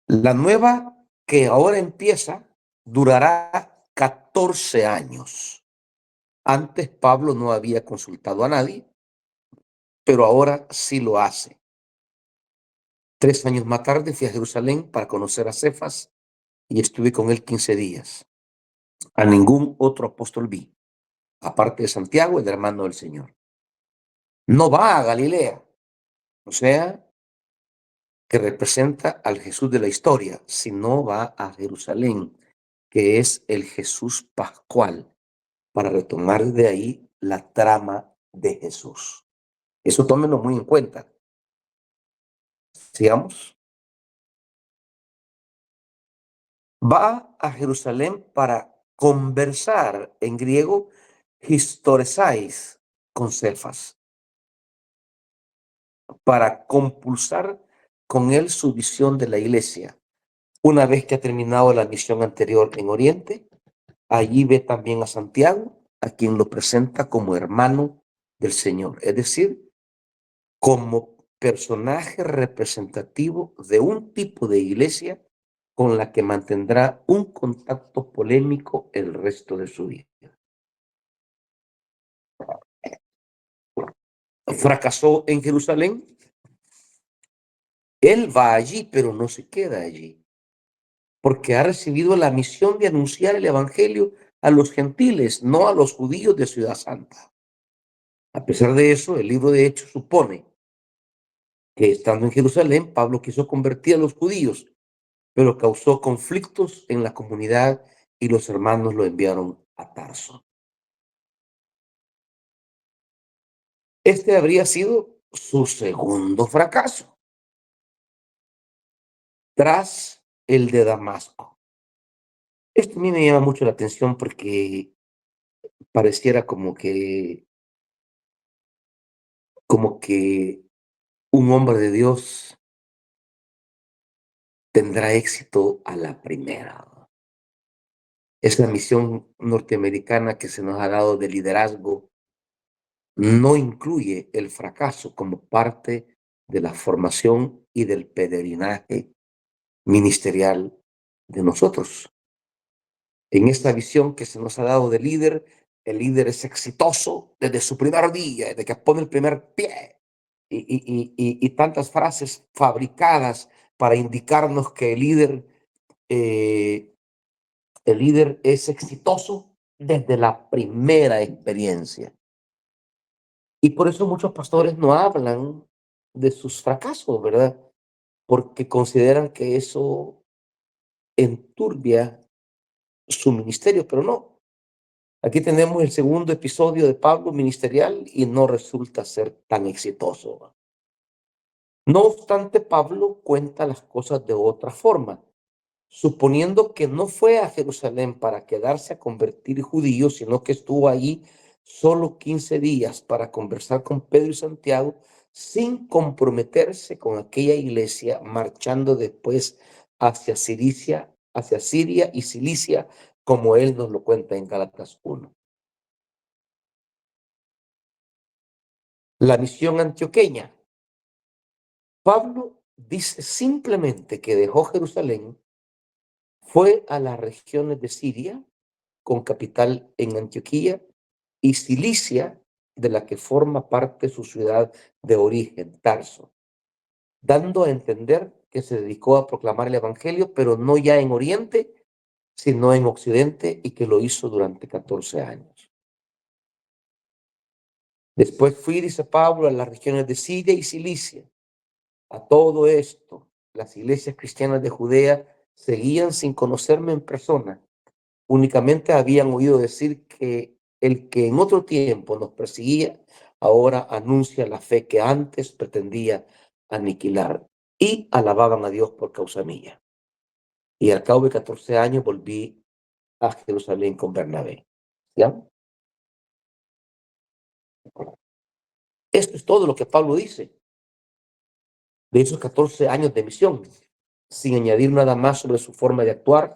La nueva que ahora empieza durará 14 años. Antes Pablo no había consultado a nadie, pero ahora sí lo hace. 3 años más tarde fui a Jerusalén para conocer a Cefas y estuve con él 15 días. A ningún otro apóstol vi, aparte de Santiago, el hermano del Señor. No va a Galilea, o sea, que representa al Jesús de la historia, sino va a Jerusalén, que es el Jesús pascual, para retomar de ahí la trama de Jesús. Eso tómenlo muy en cuenta. Sigamos. Va a Jerusalén para conversar en griego historesais con Cefas, para compulsar con él su visión de la iglesia. Una vez que ha terminado la misión anterior en Oriente, allí ve también a Santiago, a quien lo presenta como hermano del Señor, es decir, como personaje representativo de un tipo de iglesia con la que mantendrá un contacto polémico el resto de su vida. Fracasó en Jerusalén, él va allí, pero no se queda allí, porque ha recibido la misión de anunciar el evangelio a los gentiles, no a los judíos de Ciudad Santa. A pesar de eso, el libro de Hechos supone que estando en Jerusalén, Pablo quiso convertir a los judíos, pero causó conflictos en la comunidad y los hermanos lo enviaron a Tarso. Este habría sido su segundo fracaso, tras el de Damasco. Esto a mí me llama mucho la atención porque pareciera como que un hombre de Dios tendrá éxito a la primera. Es la misión norteamericana que se nos ha dado de liderazgo. No incluye el fracaso como parte de la formación y del peregrinaje ministerial de nosotros. En esta visión que se nos ha dado de líder, el líder es exitoso desde su primer día, desde que pone el primer pie, y tantas frases fabricadas para indicarnos que eh, el líder es exitoso desde la primera experiencia. Y por eso muchos pastores no hablan de sus fracasos, ¿verdad? Porque consideran que eso enturbia su ministerio, pero no. Aquí tenemos el segundo episodio de Pablo ministerial y no resulta ser tan exitoso. No obstante, Pablo cuenta las cosas de otra forma, suponiendo que no fue a Jerusalén para quedarse a convertir judíos, sino que estuvo allí solo 15 días para conversar con Pedro y Santiago, sin comprometerse con aquella iglesia, marchando después hacia Siria y Cilicia, como él nos lo cuenta en Gálatas 1. La misión antioqueña. Pablo dice simplemente que dejó Jerusalén, fue a las regiones de Siria, con capital en Antioquía, y Cilicia, de la que forma parte su ciudad de origen, Tarso, dando a entender que se dedicó a proclamar el Evangelio, pero no ya en Oriente, sino en Occidente, y que lo hizo durante 14 años. Después fui, dice Pablo, a las regiones de Siria y Cilicia. A todo esto, las iglesias cristianas de Judea seguían sin conocerme en persona. Únicamente habían oído decir que el que en otro tiempo nos perseguía, ahora anuncia la fe que antes pretendía aniquilar, y alababan a Dios por causa mía. Y al cabo de 14 años volví a Jerusalén con Bernabé. ¿Ya? Esto es todo lo que Pablo dice de esos 14 años de misión, sin añadir nada más sobre su forma de actuar,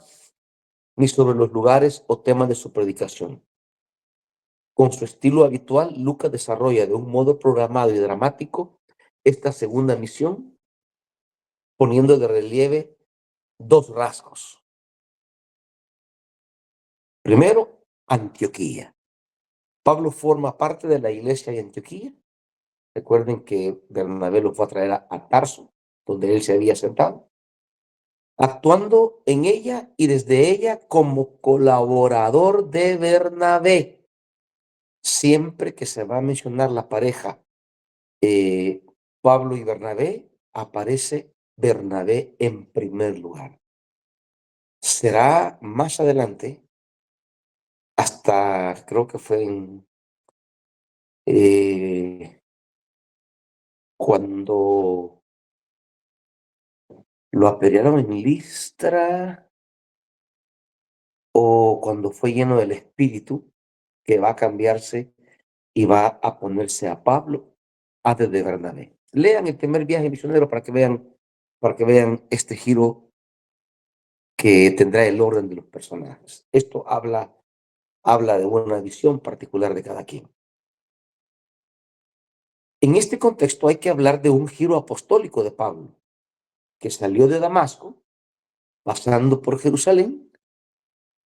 ni sobre los lugares o temas de su predicación. Con su estilo habitual, Lucas desarrolla de un modo programado y dramático esta segunda misión, poniendo de relieve dos rasgos. Primero, Antioquía. Pablo forma parte de la iglesia de Antioquía. Recuerden que Bernabé lo fue a traer a Tarso, donde él se había sentado, actuando en ella y desde ella como colaborador de Bernabé. Siempre que se va a mencionar la pareja Pablo y Bernabé, aparece Bernabé en primer lugar. Será más adelante, hasta creo que fue cuando lo apedrearon en Listra, o cuando fue lleno del Espíritu, que va a cambiarse y va a ponerse a Pablo antes de Bernabé. Lean el primer viaje misionero para que vean este giro que tendrá el orden de los personajes. Esto habla de una visión particular de cada quien. En este contexto hay que hablar de un giro apostólico de Pablo, que salió de Damasco, pasando por Jerusalén,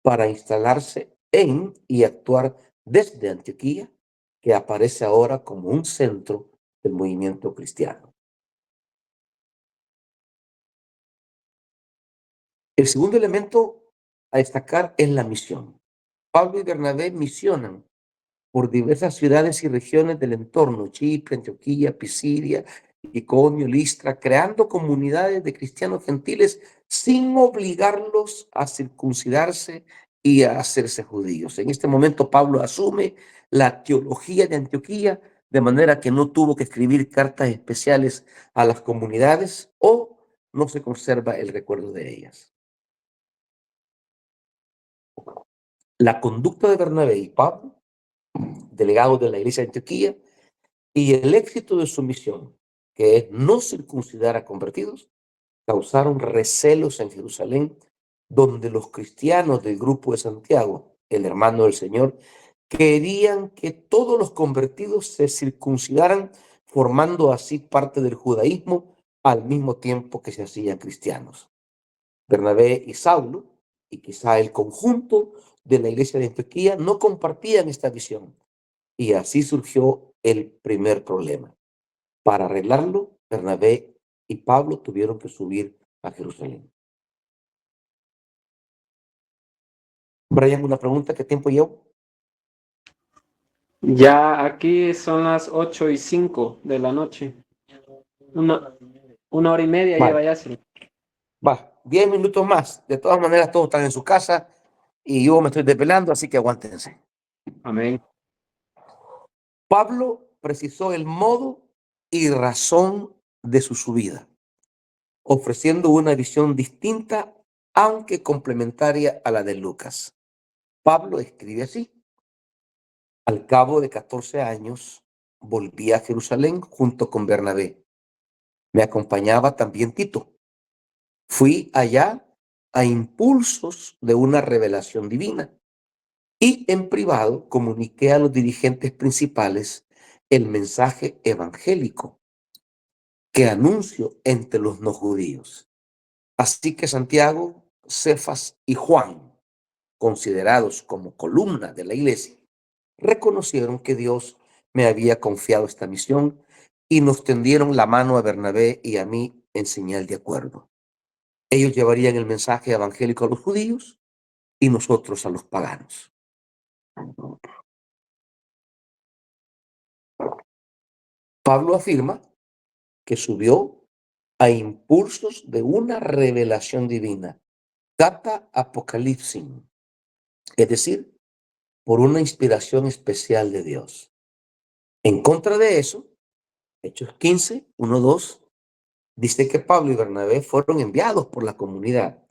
para instalarse en y actuar desde Antioquía, que aparece ahora como un centro del movimiento cristiano. El segundo elemento a destacar es la misión. Pablo y Bernabé misionan por diversas ciudades y regiones del entorno, Chipre, Antioquía, Pisidia, Iconio, Listra, creando comunidades de cristianos gentiles sin obligarlos a circuncidarse y a hacerse judíos. En este momento Pablo asume la teología de Antioquía, de manera que no tuvo que escribir cartas especiales a las comunidades o no se conserva el recuerdo de ellas. La conducta de Bernabé y Pablo, delegados de la iglesia de Antioquía, y el éxito de su misión, que es no circuncidar a convertidos, causaron recelos en Jerusalén, donde los cristianos del grupo de Santiago, el hermano del Señor, querían que todos los convertidos se circuncidaran, formando así parte del judaísmo al mismo tiempo que se hacían cristianos. Bernabé y Saulo, y quizá el conjunto de la iglesia de Antioquía, no compartían esta visión. Y así surgió el primer problema. Para arreglarlo, Bernabé y Pablo tuvieron que subir a Jerusalén. Brian, una pregunta, ¿qué tiempo llevo? Ya aquí son las 8:05 de la noche. Una hora y media lleva Vale, ya, sí. va, 10 minutos más. De todas maneras, todos están en su casa y yo me estoy depelando, así que aguántense. Amén. Pablo precisó el modo y razón de su subida, ofreciendo una visión distinta, aunque complementaria a la de Lucas. Pablo escribe así: al cabo de 14 años, volví a Jerusalén junto con Bernabé. Me acompañaba también Tito. Fui allá a impulsos de una revelación divina y en privado comuniqué a los dirigentes principales el mensaje evangélico que anuncio entre los no judíos. Así que Santiago, Cefas y Juan, considerados como columna de la iglesia, reconocieron que Dios me había confiado esta misión y nos tendieron la mano a Bernabé y a mí en señal de acuerdo. Ellos llevarían el mensaje evangélico a los judíos y nosotros a los paganos. Pablo afirma que subió a impulsos de una revelación divina, data apocalipsis, es decir, por una inspiración especial de Dios. En contra de eso, Hechos 15, 1, 2, dice que Pablo y Bernabé fueron enviados por la comunidad,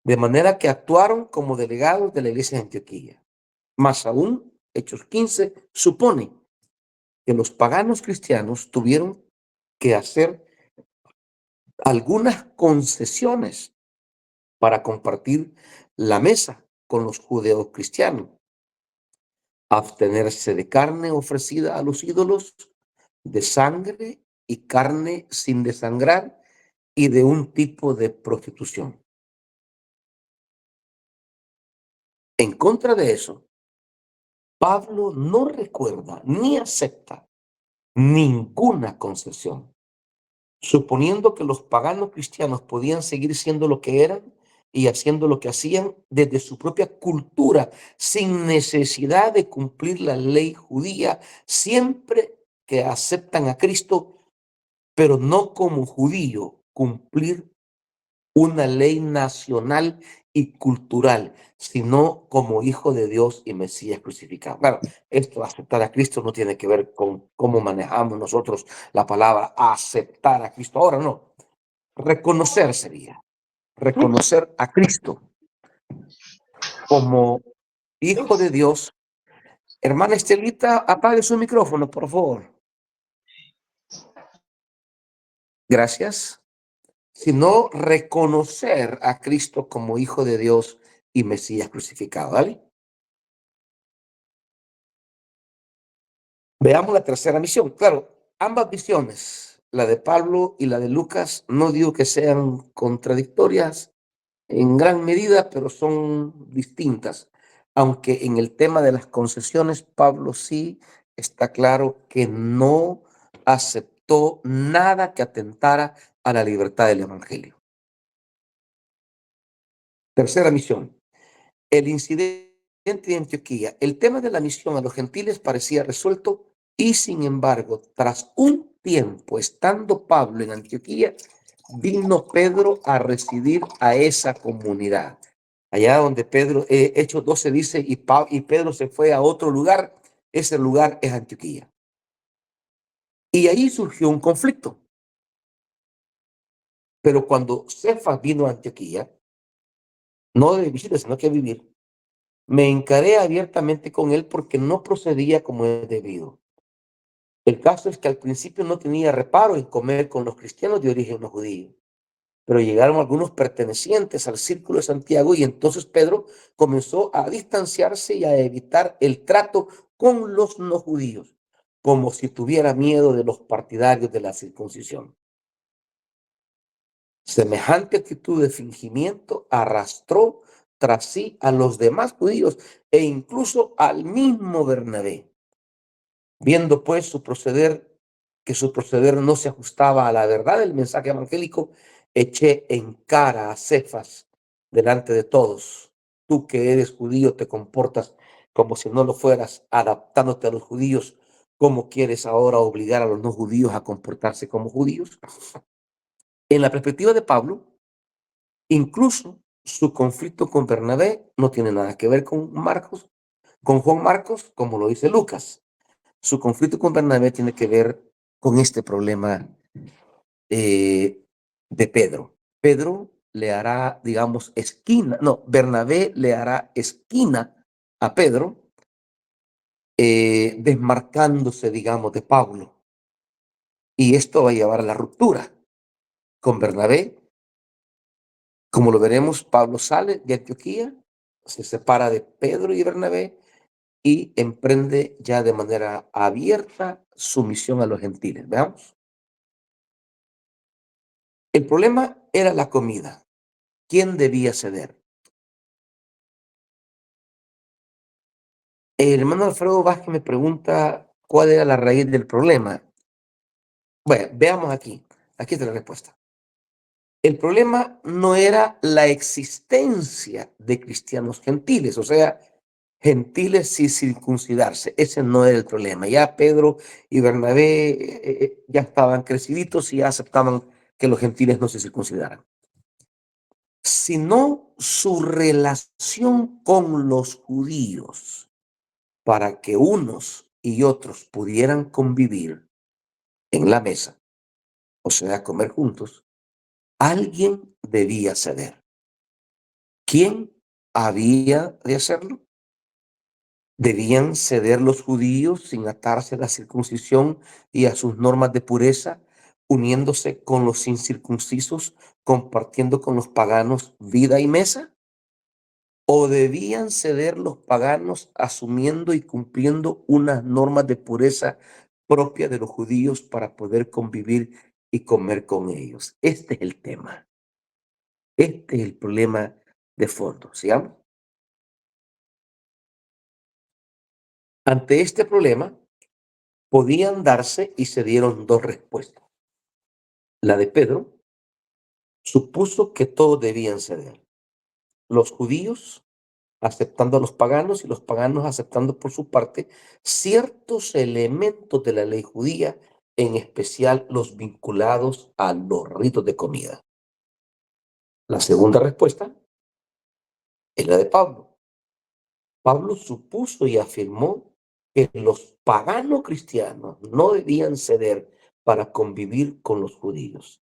de manera que actuaron como delegados de la iglesia de Antioquía. Más aún, Hechos 15 supone que los paganos cristianos tuvieron que hacer algunas concesiones para compartir la mesa con los judeos cristianos, abstenerse de carne ofrecida a los ídolos, de sangre y carne sin desangrar y de un tipo de prostitución. En contra de eso, Pablo no recuerda ni acepta ninguna concesión, suponiendo que los paganos cristianos podían seguir siendo lo que eran y haciendo lo que hacían desde su propia cultura, sin necesidad de cumplir la ley judía, siempre que aceptan a Cristo, pero no como judío, cumplir una ley nacional y cultural, sino como hijo de Dios y Mesías crucificado. Claro, esto, aceptar a Cristo, no tiene que ver con cómo manejamos nosotros la palabra aceptar a Cristo. Ahora no, reconocer sería, reconocer a Cristo como hijo de Dios. Hermana Estelita, apague su micrófono, por favor. Gracias. Sino reconocer a Cristo como hijo de Dios y Mesías crucificado. ¿Vale? Veamos la tercera misión. Claro, ambas visiones, la de Pablo y la de Lucas, no digo que sean contradictorias en gran medida, pero son distintas. Aunque en el tema de las concesiones, Pablo sí está claro que no aceptó nada que atentara a la libertad del evangelio. Tercera misión. El incidente de Antioquía. El tema de la misión a los gentiles parecía resuelto y, sin embargo, tras un tiempo estando Pablo en Antioquía, vino Pedro a residir a esa comunidad. Allá donde Pedro, Hechos 12 dice, y Pedro se fue a otro lugar, ese lugar es Antioquía. Y ahí surgió un conflicto. Pero cuando Cefas vino a Antioquía, no de visita, sino que a vivir, me encaré abiertamente con él porque no procedía como es debido. El caso es que al principio no tenía reparo en comer con los cristianos de origen no judío, pero llegaron algunos pertenecientes al círculo de Santiago y entonces Pedro comenzó a distanciarse y a evitar el trato con los no judíos, como si tuviera miedo de los partidarios de la circuncisión. Semejante actitud de fingimiento arrastró tras sí a los demás judíos e incluso al mismo Bernabé. Viendo pues que su proceder no se ajustaba a la verdad del mensaje evangélico, eché en cara a Cefas delante de todos. Tú que eres judío te comportas como si no lo fueras, adaptándote a los judíos. ¿Cómo quieres ahora obligar a los no judíos a comportarse como judíos? En la perspectiva de Pablo, incluso su conflicto con Bernabé no tiene nada que ver con Juan Marcos, como lo dice Lucas. Su conflicto con Bernabé tiene que ver con este problema de Pedro. Pedro le hará, digamos, esquina, no, Bernabé le hará esquina a Pedro, desmarcándose, digamos, de Pablo. Y esto va a llevar a la ruptura con Bernabé. Como lo veremos, Pablo sale de Antioquía, se separa de Pedro y Bernabé y emprende ya de manera abierta su misión a los gentiles. Veamos. El problema era la comida. ¿Quién debía ceder? El hermano Alfredo Vázquez me pregunta cuál era la raíz del problema. Bueno, veamos aquí. Aquí está la respuesta. El problema no era la existencia de cristianos gentiles, o sea, gentiles sin circuncidarse. Ese no era el problema. Ya Pedro y Bernabé ya estaban creciditos y ya aceptaban que los gentiles no se circuncidaran, sino su relación con los judíos para que unos y otros pudieran convivir en la mesa, o sea, comer juntos. Alguien debía ceder. ¿Quién había de hacerlo? ¿Debían ceder los judíos sin atarse a la circuncisión y a sus normas de pureza, uniéndose con los incircuncisos, compartiendo con los paganos vida y mesa? ¿O debían ceder los paganos asumiendo y cumpliendo unas normas de pureza propias de los judíos para poder convivir y comer con ellos? Este es el tema. Este es el problema de fondo. ¿Sigamos? Ante este problema, podían darse y se dieron dos respuestas. La de Pedro supuso que todos debían ceder. Los judíos aceptando a los paganos y los paganos aceptando por su parte ciertos elementos de la ley judía, en especial los vinculados a los ritos de comida. La segunda respuesta es la de Pablo. Pablo supuso y afirmó que los paganos cristianos no debían ceder para convivir con los judíos.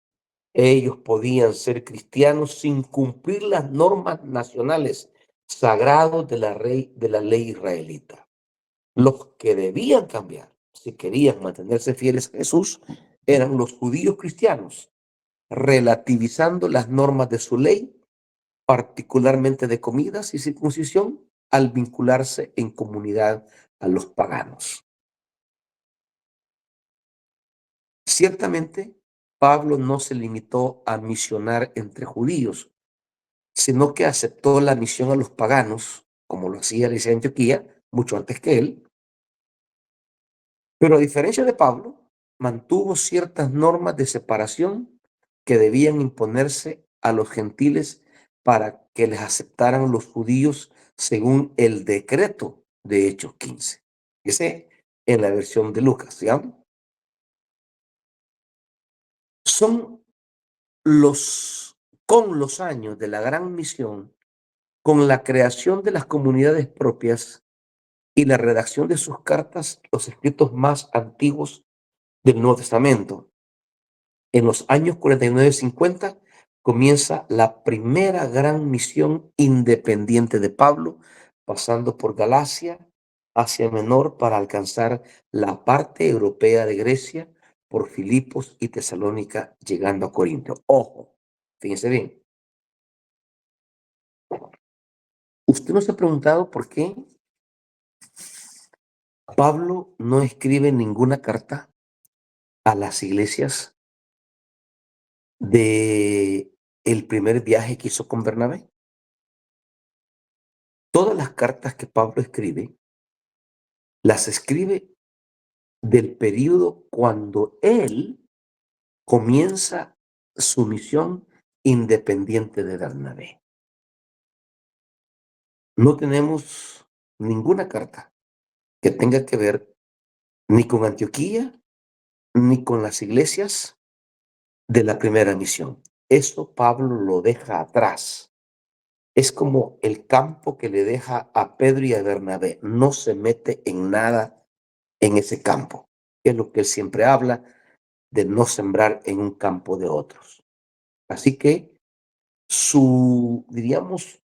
Ellos podían ser cristianos sin cumplir las normas nacionales sagrados de la ley israelita. Los que debían cambiar, si querían mantenerse fieles a Jesús, eran los judíos cristianos, relativizando las normas de su ley, particularmente de comidas y circuncisión, al vincularse en comunidad a los paganos. Ciertamente, Pablo no se limitó a misionar entre judíos, sino que aceptó la misión a los paganos, como lo hacía la iglesia de Antioquía, mucho antes que él. Pero a diferencia de Pablo, mantuvo ciertas normas de separación que debían imponerse a los gentiles para que les aceptaran los judíos según el decreto de Hechos 15. Ese en la versión de Lucas, ¿ya? Son con los años de la gran misión, con la creación de las comunidades propias y la redacción de sus cartas, los escritos más antiguos del Nuevo Testamento. En los años 49-50 comienza la primera gran misión independiente de Pablo, pasando por Galacia, Asia Menor, para alcanzar la parte europea de Grecia, por Filipos y Tesalónica, llegando a Corinto. Ojo, fíjense bien. ¿Usted no se ha preguntado por qué Pablo no escribe ninguna carta a las iglesias de el primer viaje que hizo con Bernabé? Todas las cartas que Pablo escribe, las escribe del periodo cuando él comienza su misión independiente de Bernabé. No tenemos ninguna carta que tenga que ver ni con Antioquía ni con las iglesias de la primera misión. Eso Pablo lo deja atrás. Es como el campo que le deja a Pedro y a Bernabé. No se mete en nada en ese campo. Es lo que él siempre habla. de no sembrar en un campo de otros. Así que diríamos,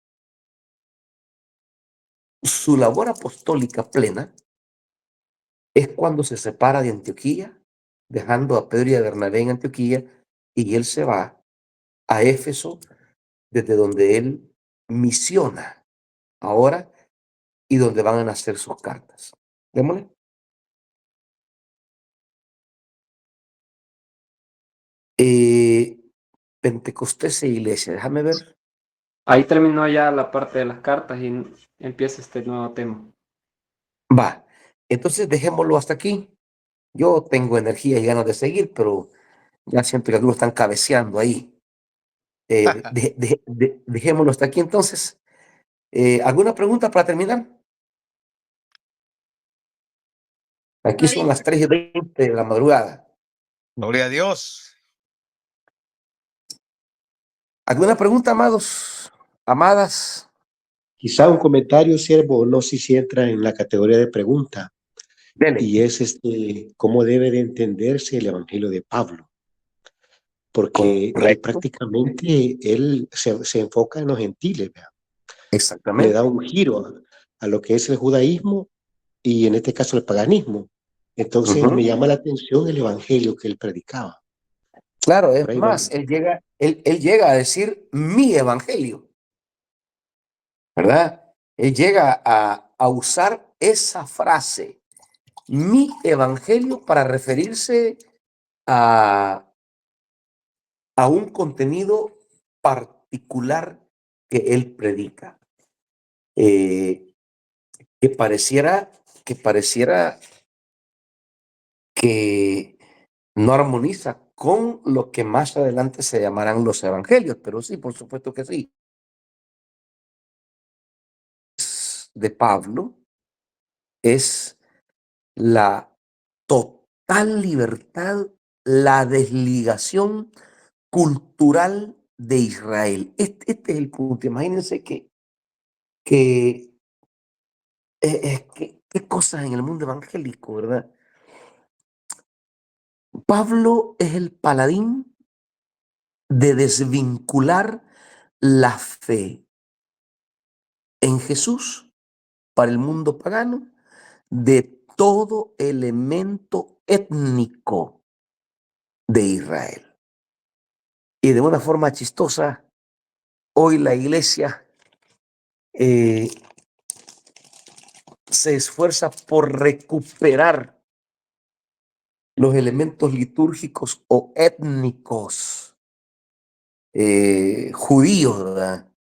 su labor apostólica plena es cuando se separa de Antioquía, dejando a Pedro y a Bernabé en Antioquía, y él se va a Éfeso, desde donde él misiona ahora y donde van a nacer sus cartas. Démosle. Eh, Pentecostés e iglesia, déjame ver. Ahí terminó ya la parte de las cartas y empieza este nuevo tema. Va, entonces dejémoslo hasta aquí. Yo tengo energía y ganas de seguir, pero ya siento que algunos están cabeceando ahí. Dejémoslo hasta aquí entonces. ¿Alguna pregunta para terminar? Aquí son las 3:20 de la madrugada. Gloria a Dios. ¿Alguna pregunta, amados, amadas? Quizá un comentario, siervo, no sé si entra en la categoría de pregunta, Dele. y es cómo debe de entenderse el Evangelio de Pablo, porque Correcto. prácticamente él se enfoca en los gentiles, ¿verdad? Le Exactamente. da un giro a lo que es el judaísmo y en este caso el paganismo. Entonces me llama la atención el Evangelio que él predicaba. Claro, Por es ahí más, vamos. él llega a decir mi evangelio, ¿verdad? Él llega a usar esa frase, mi evangelio, para referirse a, a un contenido particular que él predica, eh, que pareciera que no armoniza con lo que más adelante se llamarán los evangelios, pero sí, por supuesto que sí. De Pablo es la total libertad, la desligación cultural de Israel. Este es el punto. Imagínense que, qué cosas en el mundo evangélico, ¿verdad? Pablo es el paladín de desvincular la fe en Jesús para el mundo pagano de todo elemento étnico de Israel. Y de una forma chistosa, hoy la iglesia se esfuerza por recuperar los elementos litúrgicos o étnicos judíos, ¿verdad?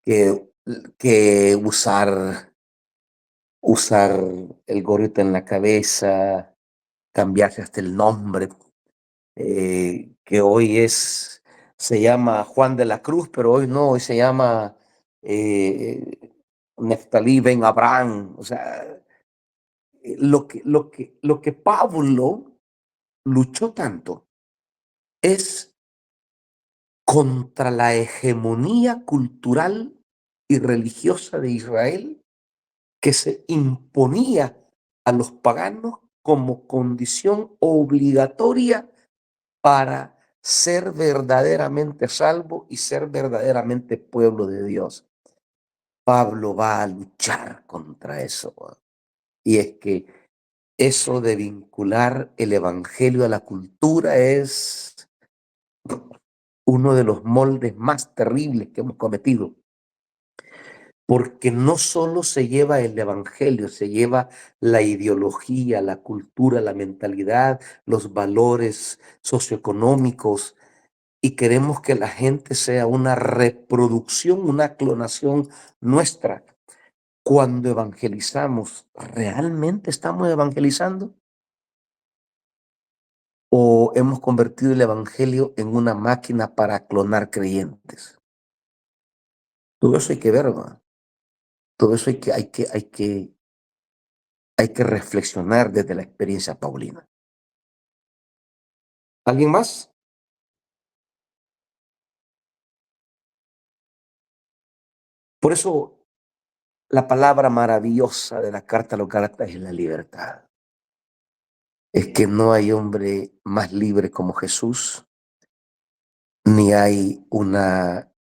Que usar el gorrito en la cabeza, cambiarse hasta el nombre, que hoy se llama Juan de la Cruz, pero hoy no, hoy se llama Neftalí ben Abraham. O sea, lo que Pablo luchó tanto es contra la hegemonía cultural y religiosa de Israel, que se imponía a los paganos como condición obligatoria para ser verdaderamente salvo y ser verdaderamente pueblo de Dios. Pablo va a luchar contra eso. Y es que eso de vincular el evangelio a la cultura es uno de los moldes más terribles que hemos cometido. Porque no solo se lleva el evangelio, se lleva la ideología, la cultura, la mentalidad, los valores socioeconómicos, y queremos que la gente sea una reproducción, una clonación nuestra. Cuando evangelizamos, ¿realmente estamos evangelizando? ¿O hemos convertido el evangelio en una máquina para clonar creyentes? Todo eso hay que ver, ¿no? Todo eso hay que reflexionar desde la experiencia paulina. ¿Alguien más? Por eso la palabra maravillosa de la carta a los Gálatas es la libertad. es que no hay hombre más libre como Jesús, ni hay una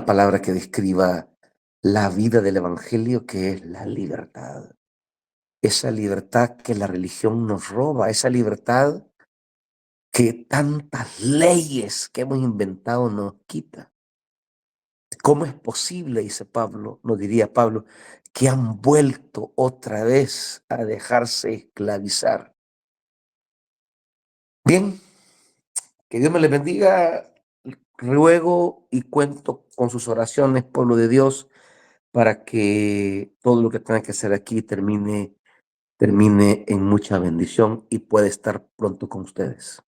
palabra que describa la vida del Evangelio, que es la libertad. Esa libertad que la religión nos roba, esa libertad que tantas leyes que hemos inventado nos quita. ¿Cómo es posible, dice Pablo, nos diría Pablo, que han vuelto otra vez a dejarse esclavizar? Bien, que Dios me les bendiga. Ruego y cuento con sus oraciones, pueblo de Dios, para que todo lo que tenga que hacer aquí termine en mucha bendición y pueda estar pronto con ustedes.